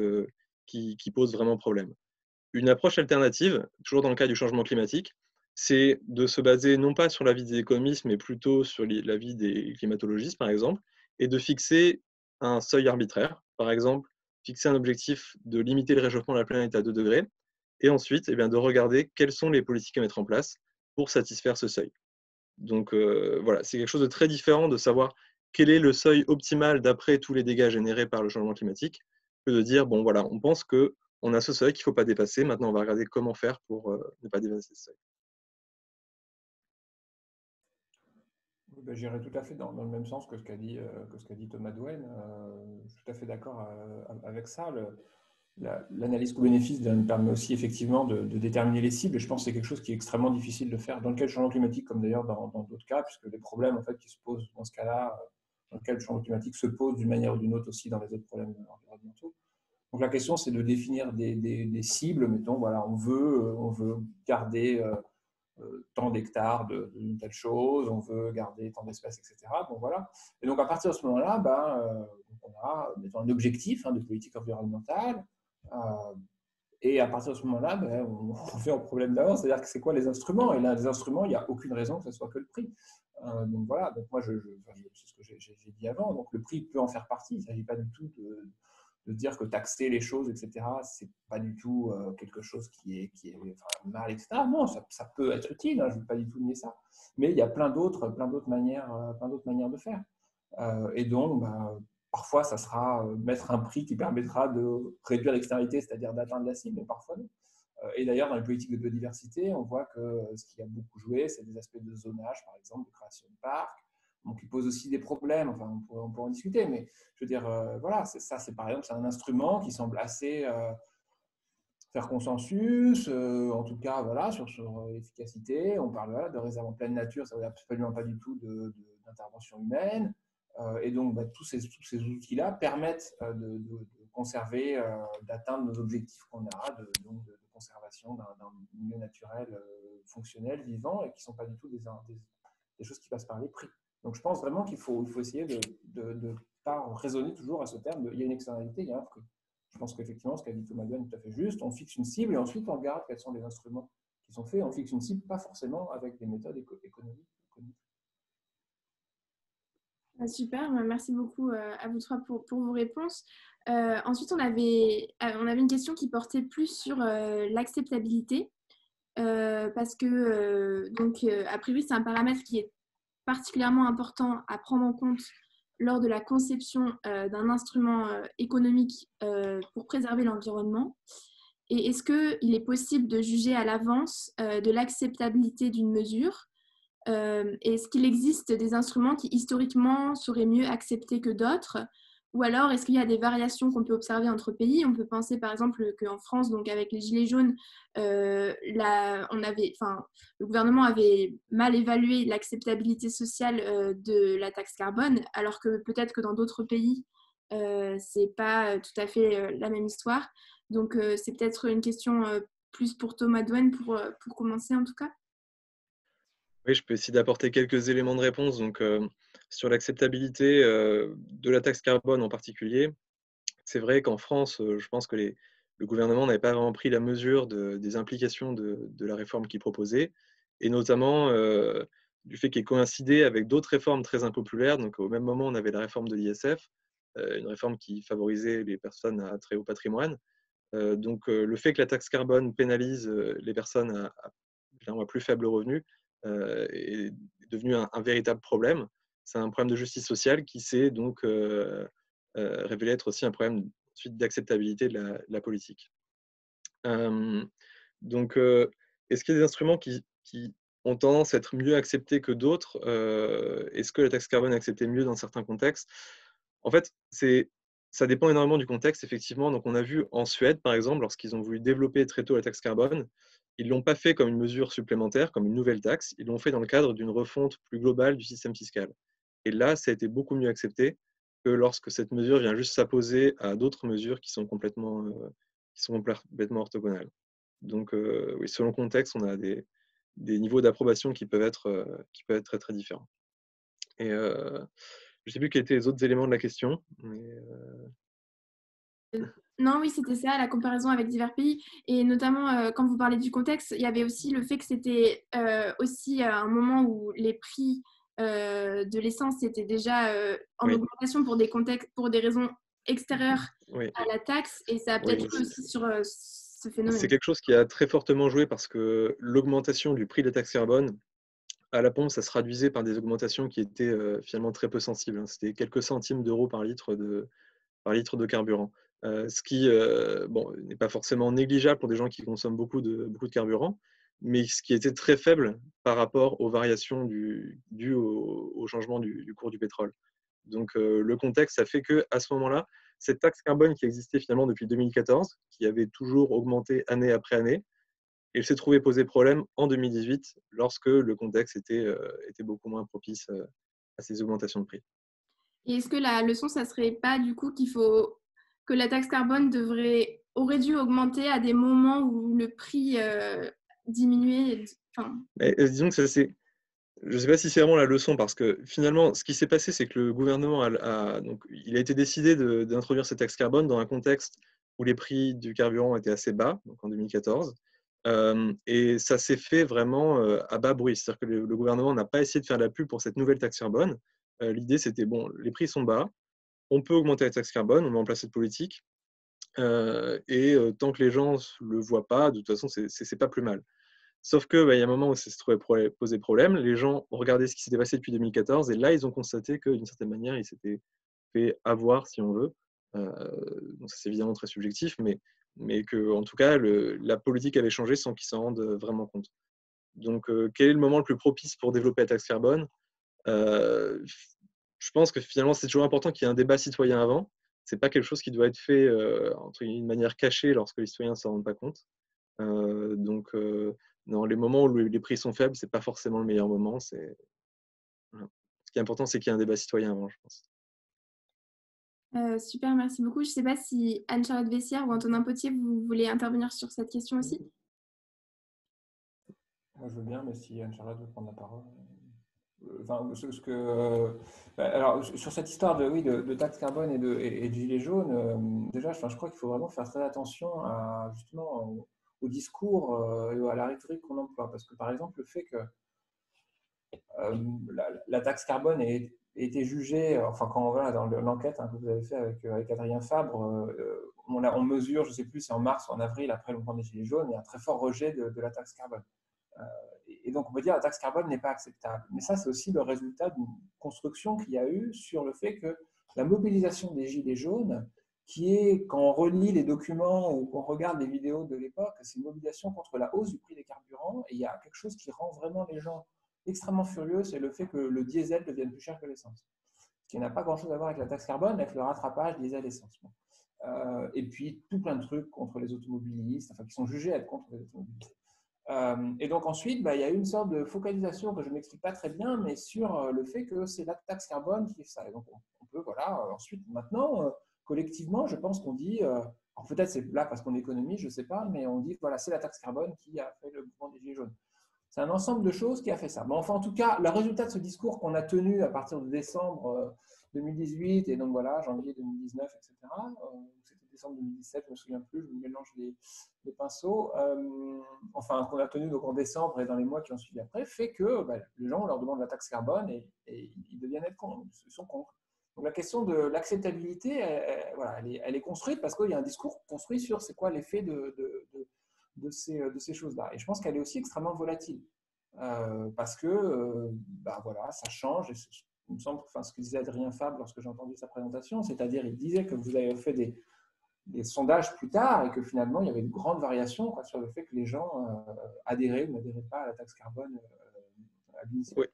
qui pose vraiment problème. Une approche alternative, toujours dans le cas du changement climatique, c'est de se baser non pas sur l'avis des économistes, mais plutôt sur l'avis des climatologistes, par exemple, et de fixer un seuil arbitraire. Par exemple, fixer un objectif de limiter le réchauffement de la planète à 2 degrés, et ensuite de regarder quelles sont les politiques à mettre en place pour satisfaire ce seuil. Donc voilà, c'est quelque chose de très différent de savoir quel est le seuil optimal d'après tous les dégâts générés par le changement climatique, que de dire, bon voilà, on pense qu'on a ce seuil qu'il ne faut pas dépasser, maintenant on va regarder comment faire pour ne pas dépasser ce seuil. J'irai tout à fait dans le même sens que ce qu'a dit Thomas Douenne. Je suis tout à fait d'accord avec ça. L'analyse coût-bénéfice nous permet aussi effectivement de déterminer les cibles. Et je pense que c'est quelque chose qui est extrêmement difficile de faire dans le cas du changement climatique, comme d'ailleurs dans d'autres cas, puisque les problèmes en fait, qui se posent dans ce cas-là, dans le cas du changement climatique, se posent d'une manière ou d'une autre aussi dans les autres problèmes environnementaux. Donc la question, c'est de définir des cibles. Mettons, voilà, on veut garder tant d'hectares de telle chose, on veut garder tant d'espèces, etc. Bon, voilà. Et donc à partir de ce moment-là, on a mettons, un objectif de politique environnementale. Et à partir de ce moment-là, on revient au problème d'avant, c'est-à-dire que c'est quoi les instruments? Et là, les instruments, il n'y a aucune raison que ce soit que le prix. Donc voilà, donc moi, c'est ce que j'ai dit avant, donc le prix peut en faire partie. Il ne s'agit pas du tout de dire que taxer les choses, etc., c'est pas du tout quelque chose qui est mal, etc. Non, ça peut être utile, je ne veux pas du tout nier ça. Mais il y a plein d'autres manières de faire. Et donc, parfois, ça sera mettre un prix qui permettra de réduire l'externalité, c'est-à-dire d'atteindre la cible, mais parfois non. Et d'ailleurs, dans les politiques de biodiversité, on voit que ce qui a beaucoup joué, c'est des aspects de zonage, par exemple, de création de parcs, donc qui posent aussi des problèmes. Enfin, on pourrait en discuter, mais je veux dire, voilà, c'est par exemple, c'est un instrument qui semble assez faire consensus, en tout cas, voilà, sur l'efficacité. On parle de réserve en pleine nature, ça ne veut absolument pas du tout d'intervention humaine. Et donc, tous ces outils-là permettent de conserver, d'atteindre nos objectifs qu'on a, de conservation d'un milieu naturel fonctionnel, vivant, et qui ne sont pas du tout des choses qui passent par les prix. Donc, je pense vraiment qu'il faut essayer de ne pas raisonner toujours à ce terme il y a une externalité, il y a un prix. Je pense qu'effectivement, ce qu'a dit Thomas Douenne est tout à fait juste. On fixe une cible et ensuite on regarde quels sont les instruments qui sont faits. On fixe une cible, pas forcément avec des méthodes économiques. Super, merci beaucoup à vous trois pour vos réponses. Ensuite, on avait une question qui portait plus sur l'acceptabilité, parce que, a priori, c'est un paramètre qui est particulièrement important à prendre en compte lors de la conception d'un instrument économique pour préserver l'environnement. Et est-ce qu'il est possible de juger à l'avance de l'acceptabilité d'une mesure? Est-ce qu'il existe des instruments qui historiquement seraient mieux acceptés que d'autres? Ou alors, est-ce qu'il y a des variations qu'on peut observer entre pays? On peut penser par exemple qu'en France, donc avec les Gilets jaunes, le gouvernement avait mal évalué l'acceptabilité sociale de la taxe carbone, alors que peut-être que dans d'autres pays, c'est pas tout à fait la même histoire. Donc, c'est peut-être une question plus pour Thomas Douenne pour commencer en tout cas. Oui, je peux essayer d'apporter quelques éléments de réponse. Donc, sur l'acceptabilité de la taxe carbone en particulier, c'est vrai qu'en France, je pense que le gouvernement n'avait pas vraiment pris la mesure des implications de la réforme qu'il proposait, et notamment du fait qu'elle coïncidait avec d'autres réformes très impopulaires. Donc, au même moment, on avait la réforme de l'ISF, une réforme qui favorisait les personnes à très haut patrimoine. Donc, le fait que la taxe carbone pénalise les personnes à plus faible revenu est devenu un véritable problème. C'est un problème de justice sociale qui s'est donc révélé être aussi un problème ensuite d'acceptabilité de la politique. Donc, est-ce qu'il y a des instruments qui ont tendance à être mieux acceptés que d'autres? Est-ce que la taxe carbone est acceptée mieux dans certains contextes? En fait, ça dépend énormément du contexte, effectivement. Donc, on a vu en Suède, par exemple, lorsqu'ils ont voulu développer très tôt la taxe carbone, ils ne l'ont pas fait comme une mesure supplémentaire, comme une nouvelle taxe. Ils l'ont fait dans le cadre d'une refonte plus globale du système fiscal. Et là, ça a été beaucoup mieux accepté que lorsque cette mesure vient juste s'apposer à d'autres mesures qui sont complètement orthogonales. Donc, oui, selon le contexte, on a des niveaux d'approbation qui peuvent être très, très différents. Et je ne sais plus quels étaient les autres éléments de la question. Mais, Non, oui, c'était ça, la comparaison avec divers pays. Et notamment, quand vous parlez du contexte, il y avait aussi le fait que c'était aussi un moment où les prix de l'essence étaient déjà en oui. augmentation pour des raisons extérieures Oui. à la taxe. Et ça a peut-être joué aussi sur ce phénomène. C'est quelque chose qui a très fortement joué parce que l'augmentation du prix de la taxe carbone, à la pompe, ça se traduisait par des augmentations qui étaient finalement très peu sensibles. C'était quelques centimes d'euros par litre de carburant. Ce qui n'est pas forcément négligeable pour des gens qui consomment beaucoup de carburant, mais ce qui était très faible par rapport aux variations dues au changement du cours du pétrole. Donc le contexte a fait qu'à ce moment-là, cette taxe carbone qui existait finalement depuis 2014, qui avait toujours augmenté année après année, elle s'est trouvée poser problème en 2018 lorsque le contexte était beaucoup moins propice à ces augmentations de prix. Et est-ce que la leçon, ça serait pas du coup que la taxe carbone aurait dû augmenter à des moments où le prix diminuait disons que je ne sais pas si c'est vraiment la leçon, parce que finalement, ce qui s'est passé, c'est que le gouvernement il a été décidé d'introduire cette taxe carbone dans un contexte où les prix du carburant étaient assez bas, donc en 2014. Et ça s'est fait vraiment à bas bruit. C'est-à-dire que le gouvernement n'a pas essayé de faire la pub pour cette nouvelle taxe carbone. L'idée, c'était, bon, les prix sont bas, on peut augmenter la taxe carbone, on met en place cette politique, et tant que les gens ne le voient pas, de toute façon, c'est pas plus mal. Sauf que il y a un moment où ça se trouvait poser problème, les gens ont regardé ce qui s'était passé depuis 2014, et là, ils ont constaté que d'une certaine manière, ils s'étaient fait avoir, si on veut. Donc ça, c'est évidemment très subjectif, mais que, en tout cas, la politique avait changé sans qu'ils s'en rendent vraiment compte. Donc, quel est le moment le plus propice pour développer la taxe carbone? Je pense que finalement, c'est toujours important qu'il y ait un débat citoyen avant. Ce n'est pas quelque chose qui doit être fait de manière cachée lorsque les citoyens ne s'en rendent pas compte. Donc, dans les moments où les prix sont faibles, ce n'est pas forcément le meilleur moment. Voilà. Ce qui est important, c'est qu'il y ait un débat citoyen avant, je pense. Super, merci beaucoup. Je ne sais pas si Anne-Charlotte Vessière ou Antonin Potier, vous voulez intervenir sur cette question aussi? Moi, je veux bien, mais si Anne-Charlotte veut prendre la parole. Alors, sur cette histoire de taxe carbone et de gilets jaunes, déjà, je crois qu'il faut vraiment faire très attention justement au discours et à la rhétorique qu'on emploie. Parce que, par exemple, le fait que la taxe carbone ait été jugée, enfin, dans l'enquête que vous avez fait avec Adrien Fabre, on mesure, je ne sais plus, c'est en mars ou en avril, après le mouvement des gilets jaunes, il y a un très fort rejet de la taxe carbone. Et donc, on peut dire que la taxe carbone n'est pas acceptable. Mais ça, c'est aussi le résultat d'une construction qu'il y a eu sur le fait que la mobilisation des gilets jaunes, qui est, quand on relit les documents ou qu'on regarde les vidéos de l'époque, c'est une mobilisation contre la hausse du prix des carburants. Et il y a quelque chose qui rend vraiment les gens extrêmement furieux, c'est le fait que le diesel devienne plus cher que l'essence. Ce qui n'a pas grand-chose à voir avec la taxe carbone, avec le rattrapage diesel-essence. Et puis, tout plein de trucs contre les automobilistes, enfin, qui sont jugés être contre les automobilistes. Et donc ensuite, il y a eu une sorte de focalisation que je ne m'explique pas très bien, mais sur le fait que c'est la taxe carbone qui fait ça. Et donc on peut, ensuite, maintenant, collectivement, je pense qu'on dit, alors peut-être c'est là parce qu'on économise, je ne sais pas, mais on dit, voilà, c'est la taxe carbone qui a fait le mouvement des Gilets jaunes. C'est un ensemble de choses qui a fait ça. Mais enfin, en tout cas, le résultat de ce discours qu'on a tenu à partir de décembre 2018 et donc voilà, janvier 2019, etc., c'était décembre 2017, je ne me souviens plus, je me mélange les pinceaux, enfin, qu'on a tenu donc en décembre et dans les mois qui ont suivi après, fait que les gens, on leur demande la taxe carbone et ils deviennent être contre, ils sont contre. Donc la question de l'acceptabilité, voilà, elle est construite parce qu'il y a un discours construit sur c'est quoi l'effet de ces choses-là. Et je pense qu'elle est aussi extrêmement volatile parce que voilà, ça change. Et il me semble, ce que disait Adrien Fabre lorsque j'ai entendu sa présentation, c'est-à-dire il disait que vous avez fait des sondages plus tard et que finalement il y avait une grande variation sur le fait que les gens adhéraient ou n'adhéraient pas à la taxe carbone à l'initiative. Oui.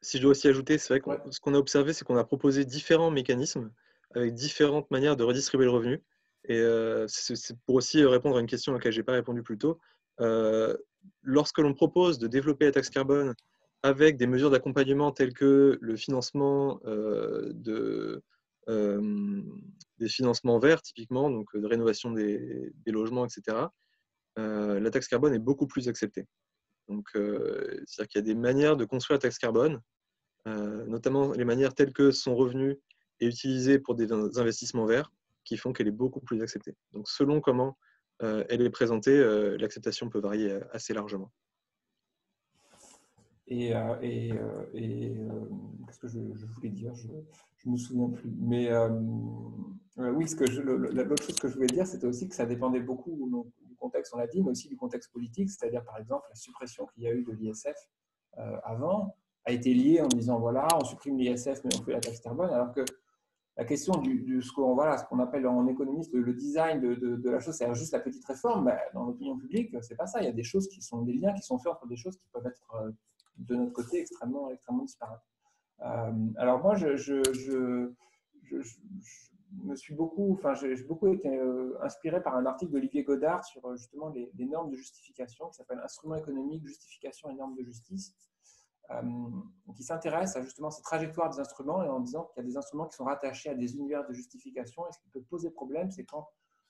Si je dois aussi ajouter, c'est vrai que ce qu'on a observé, c'est qu'on a proposé différents mécanismes avec différentes manières de redistribuer le revenu. Et c'est pour aussi répondre à une question à laquelle je n'ai pas répondu plus tôt. Lorsque l'on propose de développer la taxe carbone avec des mesures d'accompagnement telles que le financement des financements verts, typiquement, donc de rénovation des logements, etc., la taxe carbone est beaucoup plus acceptée. Donc, c'est-à-dire qu'il y a des manières de construire la taxe carbone, notamment les manières telles que son revenu est utilisé pour des investissements verts, qui font qu'elle est beaucoup plus acceptée. Donc, selon comment elle est présentée, l'acceptation peut varier assez largement. Et qu'est-ce que je voulais dire, je ne me souviens plus. Mais oui, l'autre chose que je voulais dire, c'était aussi que ça dépendait beaucoup du contexte, on l'a dit, mais aussi du contexte politique. C'est-à-dire, par exemple, la suppression qu'il y a eu de l'ISF avant a été liée en disant, voilà, on supprime l'ISF, mais on fait la taxe carbone, alors que la question de ce qu'on appelle en économiste le design de la chose, c'est juste la petite réforme. Ben, dans l'opinion publique, c'est pas ça. Il y a des choses des liens qui sont faits entre des choses qui peuvent être de notre côté extrêmement disparates. Alors moi, je me suis beaucoup, j'ai beaucoup été inspiré par un article d'Olivier Godard sur justement les normes de justification qui s'appelle Instruments économiques, justification et normes de justice, qui s'intéresse à justement ces trajectoires des instruments et en disant qu'il y a des instruments qui sont rattachés à des univers de justification. Et ce qui peut poser problème, c'est quand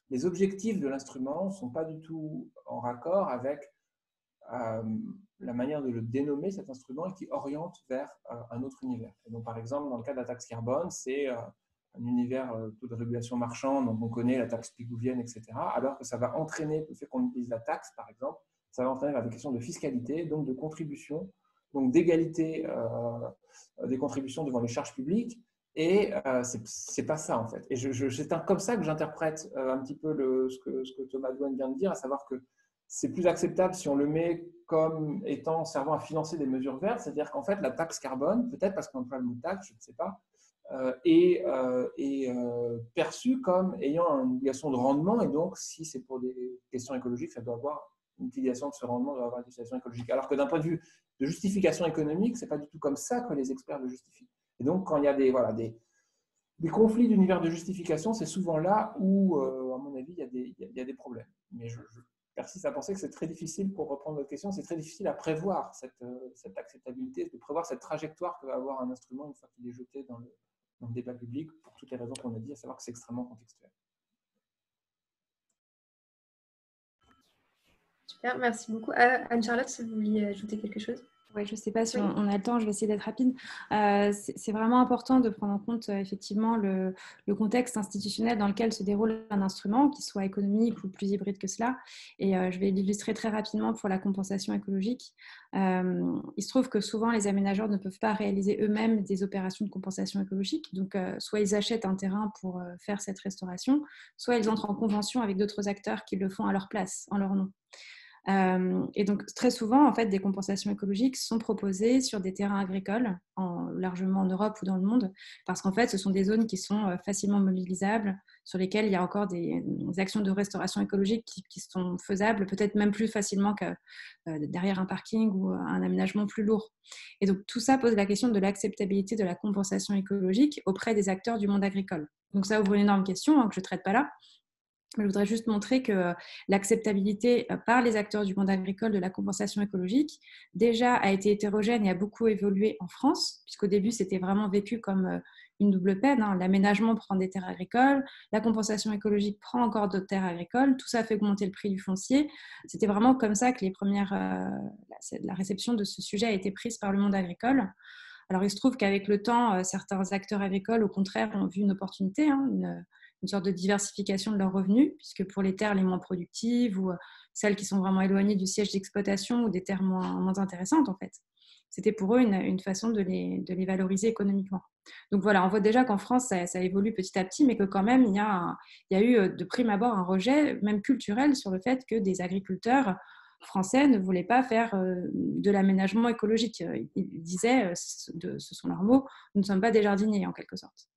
les objectifs de l'instrument ne sont pas du tout en raccord avec la manière de le dénommer, cet instrument, et qui oriente vers un autre univers. Et donc, par exemple, dans le cas de la taxe carbone, c'est un univers taux de régulation marchande, donc on connaît la taxe pigouvienne, etc., alors que ça va entraîner, le fait qu'on utilise la taxe, par exemple, ça va entraîner vers des questions de fiscalité, donc de contribution, donc d'égalité des contributions devant les charges publiques, et c'est pas ça, en fait. Et c'est comme ça que j'interprète un petit peu ce que Thomas Douane vient de dire, à savoir que c'est plus acceptable si on le met comme étant servant à financer des mesures vertes, c'est-à-dire qu'en fait, la taxe carbone, peut-être parce qu'on emploie le mot taxe, je ne sais pas, est perçue comme ayant une obligation de rendement, et donc, si c'est pour des questions écologiques, ça doit avoir une utilisation de ce rendement, doit avoir une utilisation écologique. Alors que d'un point de vue de justification économique, ce n'est pas du tout comme ça que les experts le justifient. Et donc, quand il y a des conflits d'univers de justification, c'est souvent là où, à mon avis, il y a des problèmes. Mais je persiste à penser que c'est très difficile, pour reprendre votre question, c'est très difficile à prévoir cette acceptabilité, de prévoir cette trajectoire que va avoir un instrument une fois qu'il est jeté dans le débat public, pour toutes les raisons qu'on a dit, à savoir que c'est extrêmement contextuel. Super, merci beaucoup. Anne-Charlotte, si vous vouliez ajouter quelque chose? Oui, je ne sais pas si on a le temps, je vais essayer d'être rapide. C'est vraiment important de prendre en compte effectivement le contexte institutionnel dans lequel se déroule un instrument, qu'il soit économique ou plus hybride que cela. Et je vais l'illustrer très rapidement pour la compensation écologique. Il se trouve que souvent les aménageurs ne peuvent pas réaliser eux-mêmes des opérations de compensation écologique. Donc, soit ils achètent un terrain pour faire cette restauration, soit ils entrent en convention avec d'autres acteurs qui le font à leur place, en leur nom. Et donc très souvent en fait des compensations écologiques sont proposées sur des terrains agricoles largement en Europe ou dans le monde, parce qu'en fait ce sont des zones qui sont facilement mobilisables, sur lesquelles il y a encore des actions de restauration écologique qui sont faisables peut-être même plus facilement que derrière un parking ou un aménagement plus lourd. Et donc tout ça pose la question de l'acceptabilité de la compensation écologique auprès des acteurs du monde agricole. Donc ça ouvre une énorme question que je ne traite pas là. Je voudrais juste montrer que l'acceptabilité par les acteurs du monde agricole de la compensation écologique déjà a été hétérogène et a beaucoup évolué en France, puisqu'au début c'était vraiment vécu comme une double peine. L'aménagement prend des terres agricoles, la compensation écologique prend encore d'autres terres agricoles, tout ça fait augmenter le prix du foncier. C'était vraiment comme ça que la réception de ce sujet a été prise par le monde agricole. Alors il se trouve qu'avec le temps, certains acteurs agricoles au contraire ont vu une opportunité, une sorte de diversification de leurs revenus, puisque pour les terres les moins productives ou celles qui sont vraiment éloignées du siège d'exploitation ou des terres moins intéressantes, en fait, c'était pour eux une façon de les valoriser économiquement. Donc voilà, on voit déjà qu'en France, ça évolue petit à petit, mais que quand même, il y a eu de prime abord un rejet, même culturel, sur le fait que des agriculteurs français ne voulaient pas faire de l'aménagement écologique. Ils disaient, ce sont leurs mots, nous ne sommes pas des jardiniers, en quelque sorte.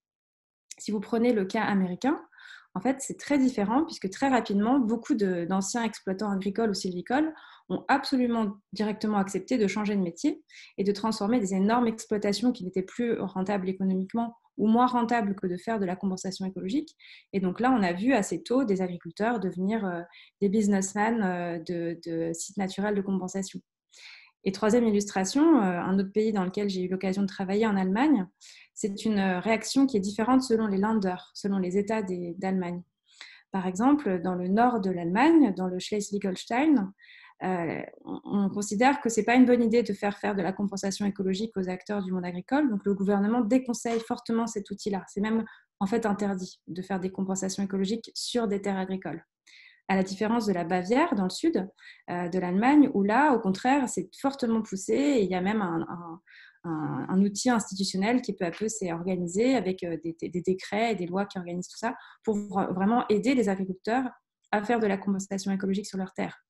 Si vous prenez le cas américain, en fait, c'est très différent puisque très rapidement, beaucoup d'anciens exploitants agricoles ou sylvicoles ont absolument directement accepté de changer de métier et de transformer des énormes exploitations qui n'étaient plus rentables économiquement ou moins rentables que de faire de la compensation écologique. Et donc là, on a vu assez tôt des agriculteurs devenir des businessmen de sites naturels de compensation. Et troisième illustration, un autre pays dans lequel j'ai eu l'occasion de travailler, en Allemagne, c'est une réaction qui est différente selon les Länder, selon les États d'Allemagne. Par exemple, dans le nord de l'Allemagne, dans le Schleswig-Holstein, on considère que ce n'est pas une bonne idée de faire de la compensation écologique aux acteurs du monde agricole. Donc le gouvernement déconseille fortement cet outil-là. C'est même en fait interdit de faire des compensations écologiques sur des terres agricoles. À la différence de la Bavière, dans le sud de l'Allemagne, où là, au contraire, c'est fortement poussé et il y a même un outil institutionnel qui peu à peu s'est organisé avec des décrets et des lois qui organisent tout ça pour vraiment aider les agriculteurs à faire de la compensation écologique sur leurs terres.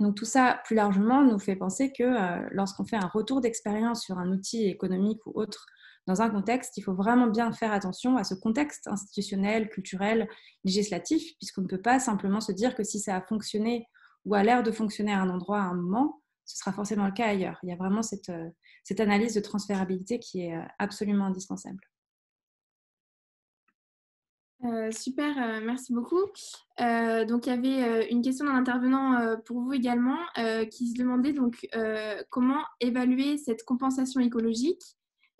Donc tout ça, plus largement, nous fait penser que lorsqu'on fait un retour d'expérience sur un outil économique ou autre dans un contexte, il faut vraiment bien faire attention à ce contexte institutionnel, culturel, législatif, puisqu'on ne peut pas simplement se dire que si ça a fonctionné ou a l'air de fonctionner à un endroit à un moment, ce sera forcément le cas ailleurs. Il y a vraiment cette analyse de transférabilité qui est absolument indispensable. Super, merci beaucoup. Donc, il y avait une question d'un intervenant pour vous également qui se demandait donc, comment évaluer cette compensation écologique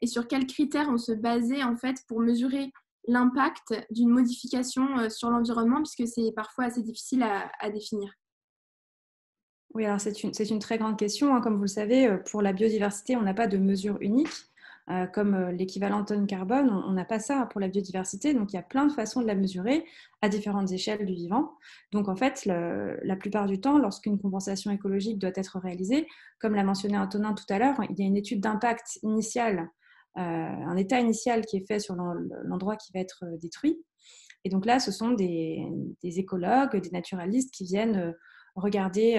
et sur quels critères on se basait en fait pour mesurer l'impact d'une modification sur l'environnement, puisque c'est parfois assez difficile à définir. Oui, alors c'est une très grande question. Comme vous le savez, pour la biodiversité, on n'a pas de mesure unique. Comme l'équivalent tonne carbone, on n'a pas ça pour la biodiversité. Donc, il y a plein de façons de la mesurer à différentes échelles du vivant. Donc, en fait, la plupart du temps, lorsqu'une compensation écologique doit être réalisée, comme l'a mentionné Antonin tout à l'heure, il y a une étude d'impact initiale, un état initial qui est fait sur l'endroit qui va être détruit. Et donc là, ce sont des écologues, des naturalistes qui viennent regarder,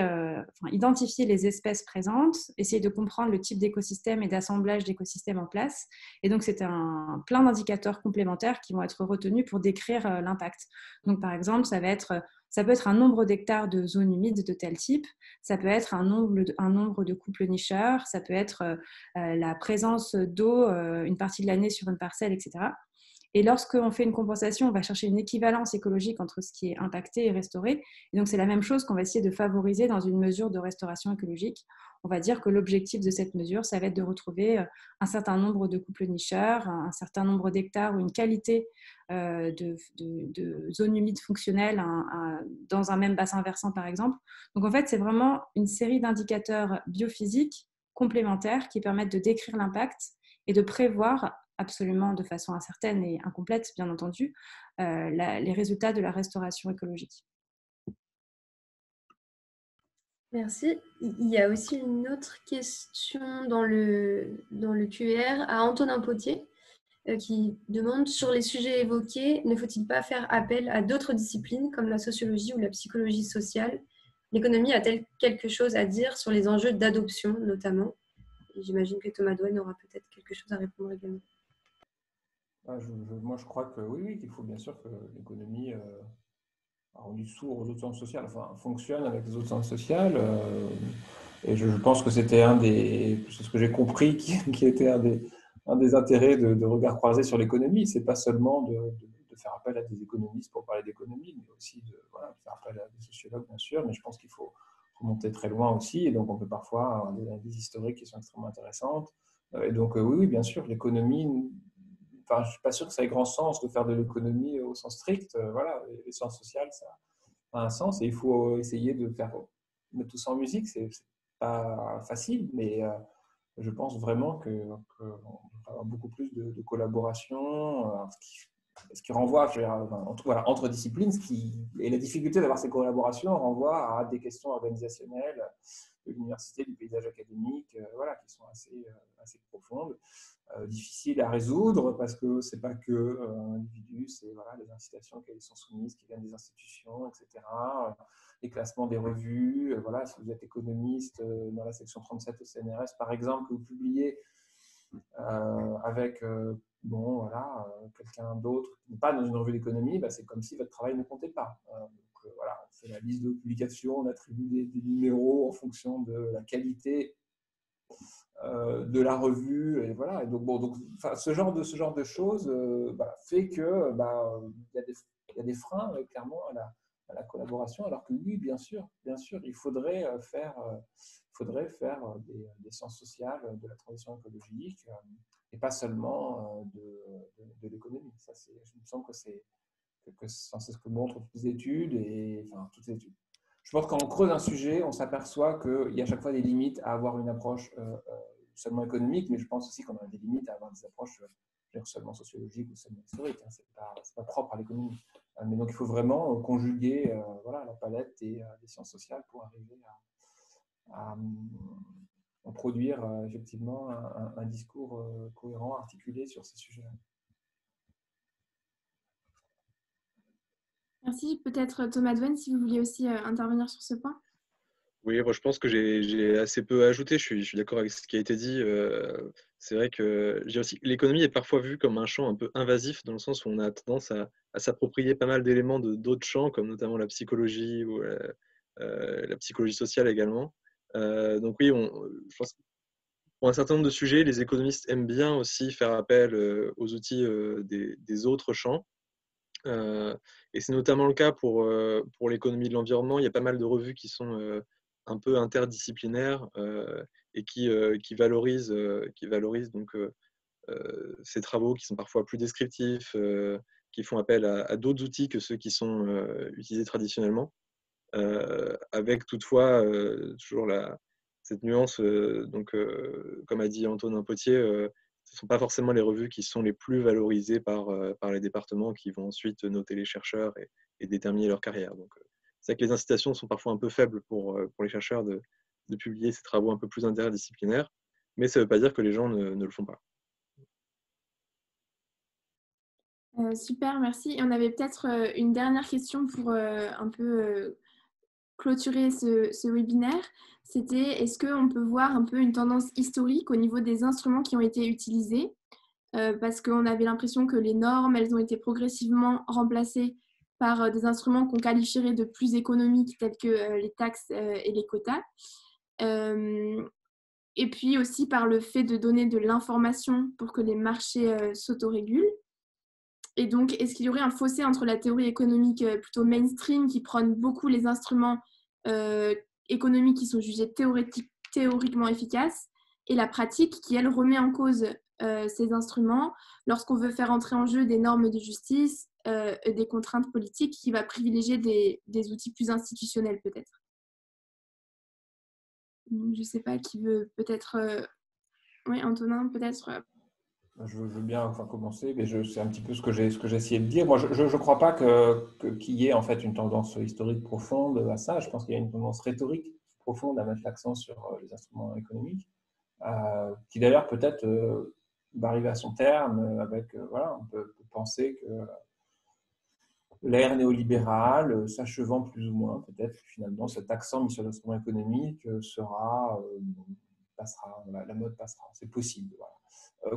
identifier les espèces présentes, essayer de comprendre le type d'écosystème et d'assemblage d'écosystèmes en place. Et donc, c'est plein d'indicateurs complémentaires qui vont être retenus pour décrire l'impact. Donc, par exemple, ça peut être un nombre d'hectares de zones humides de tel type, ça peut être un nombre de couples nicheurs, ça peut être la présence d'eau une partie de l'année sur une parcelle, etc. Et lorsqu'on fait une compensation, on va chercher une équivalence écologique entre ce qui est impacté et restauré. Et donc, c'est la même chose qu'on va essayer de favoriser dans une mesure de restauration écologique. On va dire que l'objectif de cette mesure, ça va être de retrouver un certain nombre de couples nicheurs, un certain nombre d'hectares ou une qualité de zones humides fonctionnelles dans un même bassin versant, par exemple. Donc, en fait, c'est vraiment une série d'indicateurs biophysiques complémentaires qui permettent de décrire l'impact et de prévoir absolument de façon incertaine et incomplète, bien entendu, les résultats de la restauration écologique. Merci. Il y a aussi une autre question dans le QR à Antonin Potier qui demande, sur les sujets évoqués, ne faut-il pas faire appel à d'autres disciplines comme la sociologie ou la psychologie sociale? L'économie a-t-elle quelque chose à dire sur les enjeux d'adoption notamment? Et j'imagine que Thomas Douane aura peut-être quelque chose à répondre également. Moi, je crois que oui, qu'il faut bien sûr que l'économie, on dit sourd aux autres sciences sociales, enfin, fonctionne avec les autres sciences sociales. Et je pense que c'était c'est ce que j'ai compris, qui était un des intérêts de Regard Croisé sur l'économie. C'est pas seulement de faire appel à des économistes pour parler d'économie, mais aussi de faire appel à des sociologues, bien sûr. Mais je pense qu'il faut remonter très loin aussi. Et donc, on peut parfois avoir des analyses historiques qui sont extrêmement intéressantes. Et donc, oui, bien sûr, l'économie. Enfin, je ne suis pas sûr que ça ait grand sens de faire de l'économie au sens strict. Voilà, les sciences sociales, ça a un sens et il faut essayer de mettre tout ça en musique. C'est pas facile, mais je pense vraiment qu'on va avoir beaucoup plus de collaboration, ce qui renvoie, je veux dire, entre disciplines, et la difficulté d'avoir ces collaborations renvoie à des questions organisationnelles l'université, du paysage académique, voilà, qui sont assez profondes, difficiles à résoudre parce que c'est pas que un individu, c'est voilà, les incitations auxquelles ils sont soumises, qui viennent des institutions, etc. Les classements des revues, voilà, si vous êtes économiste, dans la section 37 au CNRS, par exemple, que vous publiez avec bon, voilà, quelqu'un d'autre qui n'est pas dans une revue d'économie, bah, c'est comme si votre travail ne comptait pas. Donc, voilà, on fait la liste de publications, on attribue des numéros en fonction de la qualité de la revue, et voilà. Et donc, bon, donc, ce genre de choses bah, fait que bah, y a des freins clairement à la collaboration, alors que oui, bien sûr, il faudrait faire des sciences sociales, de la transition écologique, et pas seulement de l'économie. Ça, il me semble que c'est ce que montrent toutes les études, et enfin toutes les études. Je pense qu'en creuse un sujet, on s'aperçoit qu'il y a à chaque fois des limites à avoir une approche seulement économique, mais je pense aussi qu'on a des limites à avoir des approches seulement sociologiques ou seulement historiques. Hein. C'est pas propre à l'économie. Mais donc, il faut vraiment conjuguer voilà, la palette des sciences sociales pour arriver à produire effectivement un discours cohérent, articulé sur ces sujets-là. Merci. Peut-être Thomas Deven, si vous vouliez aussi intervenir sur ce point. Oui, moi, je pense que j'ai assez peu à ajouter. Je suis d'accord avec ce qui a été dit. C'est vrai que l'économie est parfois vue comme un champ un peu invasif, dans le sens où on a tendance à s'approprier pas mal d'éléments d'autres champs, comme notamment la psychologie ou la psychologie sociale également. Donc oui, je pense que pour un certain nombre de sujets, les économistes aiment bien aussi faire appel aux outils des autres champs. Et c'est notamment le cas pour l'économie de l'environnement. Il y a pas mal de revues qui sont un peu interdisciplinaires et qui valorisent donc ces travaux qui sont parfois plus descriptifs, qui font appel à d'autres outils que ceux qui sont utilisés traditionnellement, avec toutefois toujours cette nuance, comme a dit Antonin Potier, ce ne sont pas forcément les revues qui sont les plus valorisées par les départements qui vont ensuite noter les chercheurs et déterminer leur carrière. Donc, c'est vrai que les incitations sont parfois un peu faibles pour les chercheurs de publier ces travaux un peu plus interdisciplinaires, mais ça ne veut pas dire que les gens ne le font pas. Super, merci. Et on avait peut-être une dernière question pour un peu clôturer ce webinaire. C'était, est-ce qu'on peut voir un peu une tendance historique au niveau des instruments qui ont été utilisés, parce qu'on avait l'impression que les normes, elles ont été progressivement remplacées par des instruments qu'on qualifierait de plus économiques, tels que les taxes et les quotas. Et puis aussi par le fait de donner de l'information pour que les marchés s'autorégulent. Et donc, est-ce qu'il y aurait un fossé entre la théorie économique plutôt mainstream qui prône beaucoup les instruments économiques qui sont jugés théoriquement efficaces et la pratique qui, elle, remet en cause ces instruments lorsqu'on veut faire entrer en jeu des normes de justice, des contraintes politiques, qui va privilégier des outils plus institutionnels peut-être. Donc, je ne sais pas qui veut peut-être... Oui, Antonin, peut-être... Je veux bien commencer, mais c'est un petit peu ce que j'ai essayé de dire. Moi, je ne crois pas qu'il y ait en fait une tendance historique profonde à ça. Je pense qu'il y a une tendance rhétorique profonde à mettre l'accent sur les instruments économiques, qui d'ailleurs peut-être va arriver à son terme avec, voilà, on peut penser que l'ère néolibérale, s'achevant plus ou moins, peut-être finalement cet accent mis sur l'instrument économique passera, la mode passera. C'est possible. Voilà.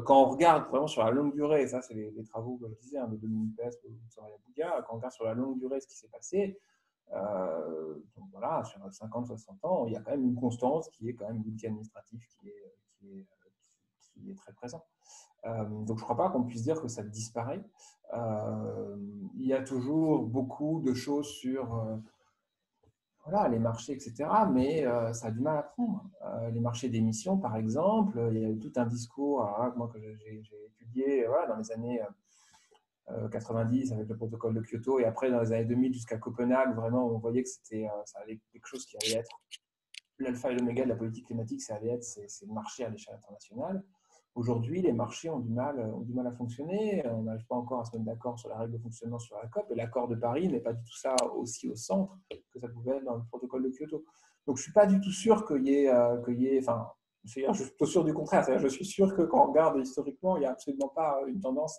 Quand on regarde vraiment sur la longue durée, et ça c'est les travaux que je disais, de Dominique Pes, de Soraya Bouga, quand on regarde sur la longue durée ce qui s'est passé, donc voilà, sur 50-60 ans, il y a quand même une constance qui est quand même l'outil administratif qui est très présent. Donc je ne crois pas qu'on puisse dire que ça disparaît. Il y a toujours beaucoup de choses sur voilà, les marchés, etc. Mais ça a du mal à prendre. Les marchés d'émissions, par exemple, il y a eu tout un discours moi, que j'ai étudié voilà, dans les années 90 avec le protocole de Kyoto, et après dans les années 2000 jusqu'à Copenhague, vraiment on voyait que ça allait quelque chose qui allait être l'alpha et l'oméga de la politique climatique, c'est le marché à l'échelle internationale. Aujourd'hui, les marchés ont du mal à fonctionner. On n'arrive pas encore à se mettre d'accord sur la règle de fonctionnement sur la COP. Et l'accord de Paris n'est pas du tout ça aussi au centre que ça pouvait être dans le protocole de Kyoto. Donc, je ne suis pas du tout sûr qu'il y ait, enfin, je suis plutôt sûr du contraire. C'est-à-dire, je suis sûr que quand on regarde historiquement, il n'y a absolument pas une tendance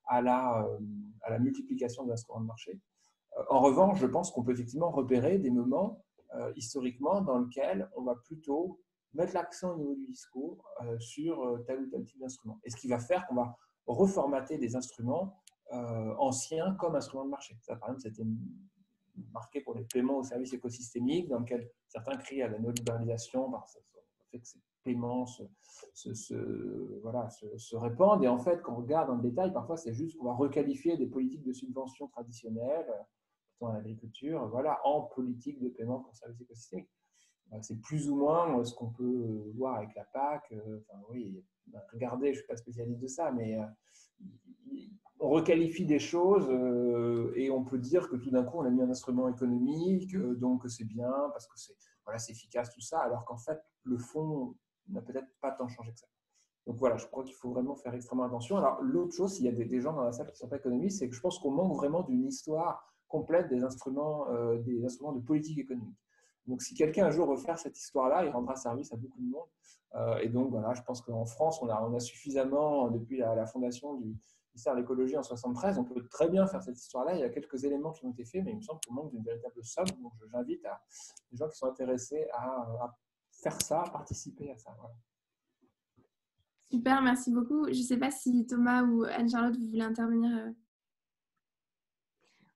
à la multiplication des instruments de marché. En revanche, je pense qu'on peut effectivement repérer des moments historiquement dans lesquels on va plutôt mettre l'accent au niveau du discours sur tel ou tel type d'instrument. Et ce qui va faire qu'on va reformater des instruments anciens comme instruments de marché. Ça, par exemple, c'était marqué pour les paiements aux services écosystémiques, dans lequel certains crient à la néolibéralisation parce que ça fait que ces paiements se répandent. Et en fait, quand on regarde dans le détail, parfois c'est juste qu'on va requalifier des politiques de subvention traditionnelles dans l'agriculture, voilà, en politique de paiement pour services écosystémiques. C'est plus ou moins ce qu'on peut voir avec la PAC. Enfin, oui, regardez, je ne suis pas spécialiste de ça, mais on requalifie des choses et on peut dire que tout d'un coup, on a mis un instrument économique, donc c'est bien parce que c'est efficace, tout ça, alors qu'en fait, le fond n'a peut-être pas tant changé que ça. Donc voilà, je crois qu'il faut vraiment faire extrêmement attention. Alors l'autre chose, s'il y a des gens dans la salle qui ne sont pas économistes, c'est que je pense qu'on manque vraiment d'une histoire complète des instruments de politique économique. Donc si quelqu'un un jour veut faire cette histoire-là, il rendra service à beaucoup de monde. Et donc voilà, je pense qu'en France, on a suffisamment, depuis la fondation du ministère de l'écologie en 1973, on peut très bien faire cette histoire-là. Il y a quelques éléments qui ont été faits, mais il me semble qu'on manque d'une véritable somme. Donc j'invite les gens qui sont intéressés à faire ça, à participer à ça. Voilà. Super, merci beaucoup. Je ne sais pas si Thomas ou Anne-Charlotte, vous voulez intervenir.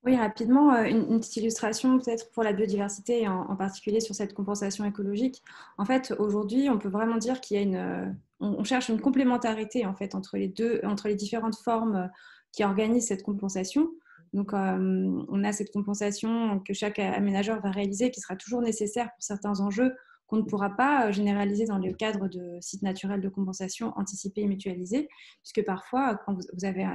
Oui, rapidement, une petite illustration peut-être pour la biodiversité, et en particulier sur cette compensation écologique. En fait, aujourd'hui, on peut vraiment dire qu'il y a on cherche une complémentarité en fait entre les différentes formes qui organisent cette compensation. Donc, on a cette compensation que chaque aménageur va réaliser, qui sera toujours nécessaire pour certains enjeux qu'on ne pourra pas généraliser dans le cadre de sites naturels de compensation anticipés et mutualisés, puisque parfois, quand vous avez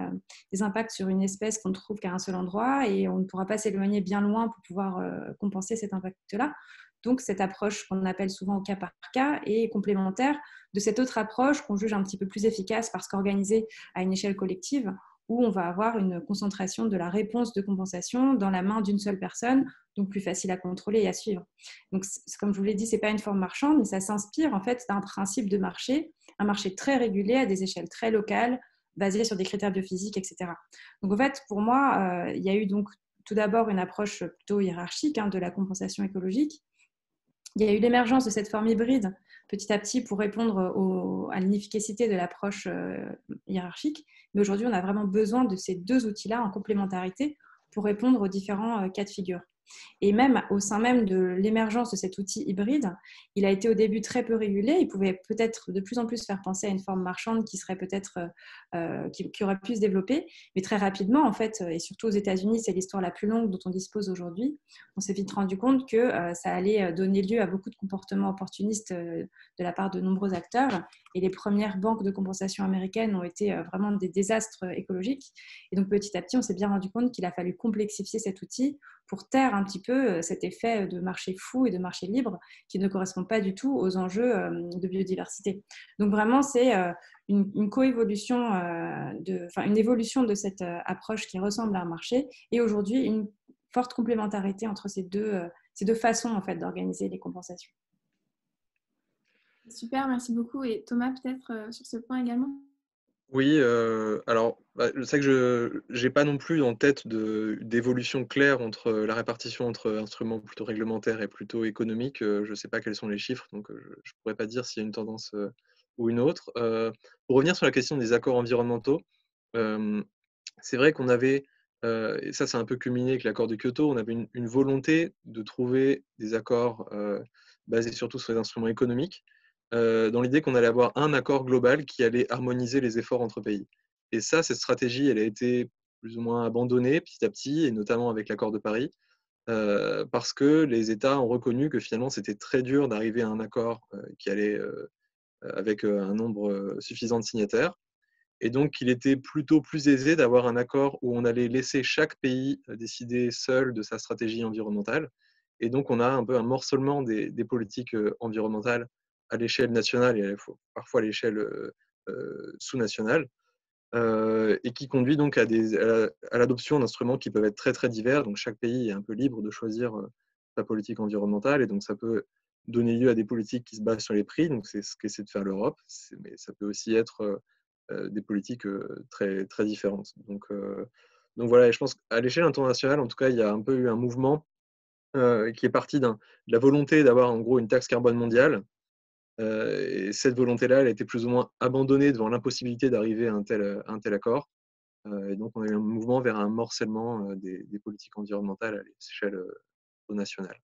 des impacts sur une espèce qu'on ne trouve qu'à un seul endroit, et on ne pourra pas s'éloigner bien loin pour pouvoir compenser cet impact-là. Donc, cette approche qu'on appelle souvent au cas par cas est complémentaire de cette autre approche qu'on juge un petit peu plus efficace parce qu'organisée à une échelle collective, où on va avoir une concentration de la réponse de compensation dans la main d'une seule personne, donc plus facile à contrôler et à suivre. Donc, comme je vous l'ai dit, ce n'est pas une forme marchande, mais ça s'inspire en fait d'un principe de marché, un marché très régulé à des échelles très locales, basé sur des critères biophysiques, etc. Donc, en fait, pour moi, il y a eu donc tout d'abord une approche plutôt hiérarchique de la compensation écologique. Il y a eu l'émergence de cette forme hybride petit à petit pour répondre à l'inefficacité de l'approche hiérarchique. Mais aujourd'hui, on a vraiment besoin de ces deux outils-là en complémentarité pour répondre aux différents cas de figure. Et même au sein même de l'émergence de cet outil hybride, il a été au début très peu régulé. Il pouvait peut-être de plus en plus faire penser à une forme marchande qui serait peut-être qui aurait pu se développer, mais très rapidement en fait, et surtout aux États-Unis, c'est l'histoire la plus longue dont on dispose aujourd'hui. On s'est vite rendu compte que ça allait donner lieu à beaucoup de comportements opportunistes de la part de nombreux acteurs. Et les premières banques de compensation américaines ont été vraiment des désastres écologiques. Et donc petit à petit, on s'est bien rendu compte qu'il a fallu complexifier cet outil pour taire un petit peu cet effet de marché fou et de marché libre qui ne correspond pas du tout aux enjeux de biodiversité. Donc vraiment, c'est une coévolution, une évolution de cette approche qui ressemble à un marché et aujourd'hui une forte complémentarité entre ces deux façons en fait, d'organiser les compensations. Super, merci beaucoup. Et Thomas, peut-être sur ce point également? Oui, alors c'est vrai que je n'ai pas non plus en tête d'évolution claire entre la répartition entre instruments plutôt réglementaires et plutôt économiques. Je ne sais pas quels sont les chiffres, donc je ne pourrais pas dire s'il y a une tendance ou une autre. Pour revenir sur la question des accords environnementaux, c'est vrai qu'on avait, et ça c'est un peu culminé avec l'accord de Kyoto, on avait une volonté de trouver des accords basés surtout sur les instruments économiques, dans l'idée qu'on allait avoir un accord global qui allait harmoniser les efforts entre pays. Et ça, cette stratégie, elle a été plus ou moins abandonnée petit à petit, et notamment avec l'accord de Paris, parce que les États ont reconnu que finalement, c'était très dur d'arriver à un accord qui allait avec un nombre suffisant de signataires. Et donc, il était plutôt plus aisé d'avoir un accord où on allait laisser chaque pays décider seul de sa stratégie environnementale. Et donc, on a un peu un morcellement des politiques environnementales à l'échelle nationale et parfois à l'échelle sous-nationale, et qui conduit donc à l'adoption d'instruments qui peuvent être très très divers. Donc chaque pays est un peu libre de choisir sa politique environnementale, et donc ça peut donner lieu à des politiques qui se basent sur les prix, donc c'est ce qu'essaie de faire l'Europe, mais ça peut aussi être des politiques très, très différentes. Donc voilà, et je pense qu'à l'échelle internationale, en tout cas, il y a un peu eu un mouvement qui est parti de la volonté d'avoir en gros une taxe carbone mondiale. Et cette volonté-là, elle a été plus ou moins abandonnée devant l'impossibilité d'arriver à un tel accord. Et donc, on a eu un mouvement vers un morcellement des politiques environnementales à l'échelle nationale.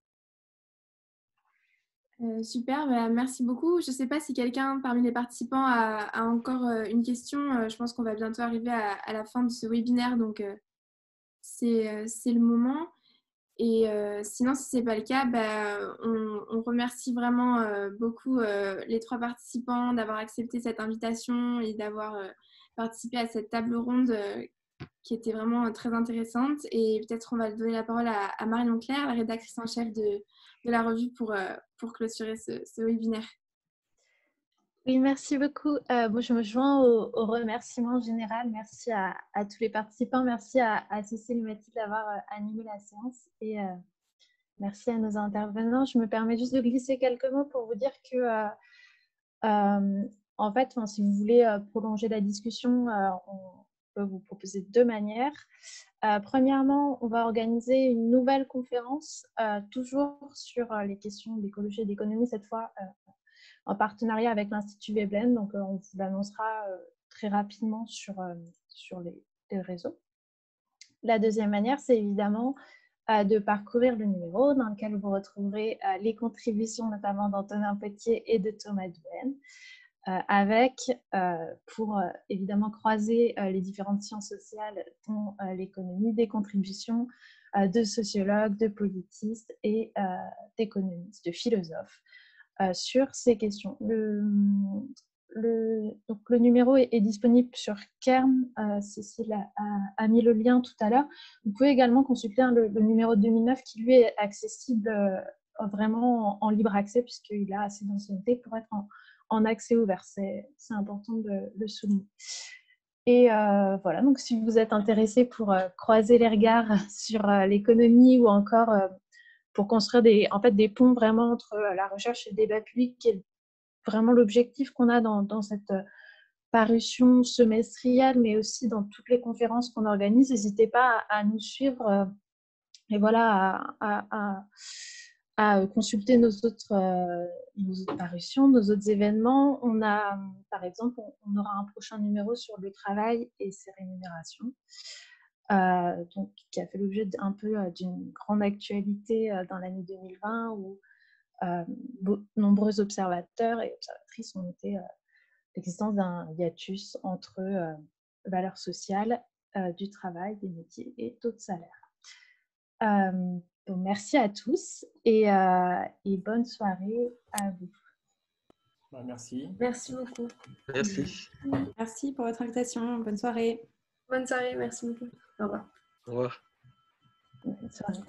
Super, merci beaucoup. Je ne sais pas si quelqu'un parmi les participants a encore une question. Je pense qu'on va bientôt arriver à la fin de ce webinaire, donc c'est le moment. Et sinon, si ce n'est pas le cas, on remercie vraiment beaucoup les 3 participants d'avoir accepté cette invitation et d'avoir participé à cette table ronde qui était vraiment très intéressante. Et peut-être on va donner la parole à Marion Claire, la rédactrice en chef de la revue, pour clôturer ce webinaire. Oui, merci beaucoup. Je me joins au remerciement général. Merci à tous les participants. Merci à Cécile Mathilde d'avoir animé la séance. Et merci à nos intervenants. Je me permets juste de glisser quelques mots pour vous dire que, en fait, si vous voulez prolonger la discussion, on peut vous proposer 2 manières. Premièrement, on va organiser une nouvelle conférence, toujours sur les questions d'écologie et d'économie, cette fois en partenariat avec l'Institut Veblen. Donc, on vous l'annoncera très rapidement sur les réseaux. La deuxième manière, c'est évidemment de parcourir le numéro dans lequel vous retrouverez les contributions, notamment d'Antonin Potier et de Thomas Duhaene, pour évidemment croiser les différentes sciences sociales, dont l'économie, des contributions de sociologues, de politistes et d'économistes, de philosophes sur ces questions. Donc le numéro est disponible sur Cairn. Cécile a mis le lien tout à l'heure. Vous pouvez également consulter le numéro 2009 qui lui est accessible vraiment en libre accès, puisqu'il a assez d'ancienneté pour être en accès ouvert. C'est important de le souligner. Et voilà, donc si vous êtes intéressé pour croiser les regards sur l'économie, ou encore pour construire des ponts vraiment entre la recherche et le débat public, qui est vraiment l'objectif qu'on a dans cette parution semestrielle, mais aussi dans toutes les conférences qu'on organise, n'hésitez pas à nous suivre et voilà, à consulter nos autres parutions, nos autres événements. On a, par exemple, on aura un prochain numéro sur le travail et ses rémunérations, donc, qui a fait l'objet d'un peu d'une grande actualité dans l'année 2020, où nombreux observateurs et observatrices ont noté l'existence d'un hiatus entre valeurs sociales du travail, des métiers et taux de salaire. Donc merci à tous et bonne soirée à vous. Merci. Merci beaucoup. Merci. Merci pour votre invitation. Bonne soirée. Bonne soirée, merci beaucoup. Au revoir. Au revoir. Bonne soirée.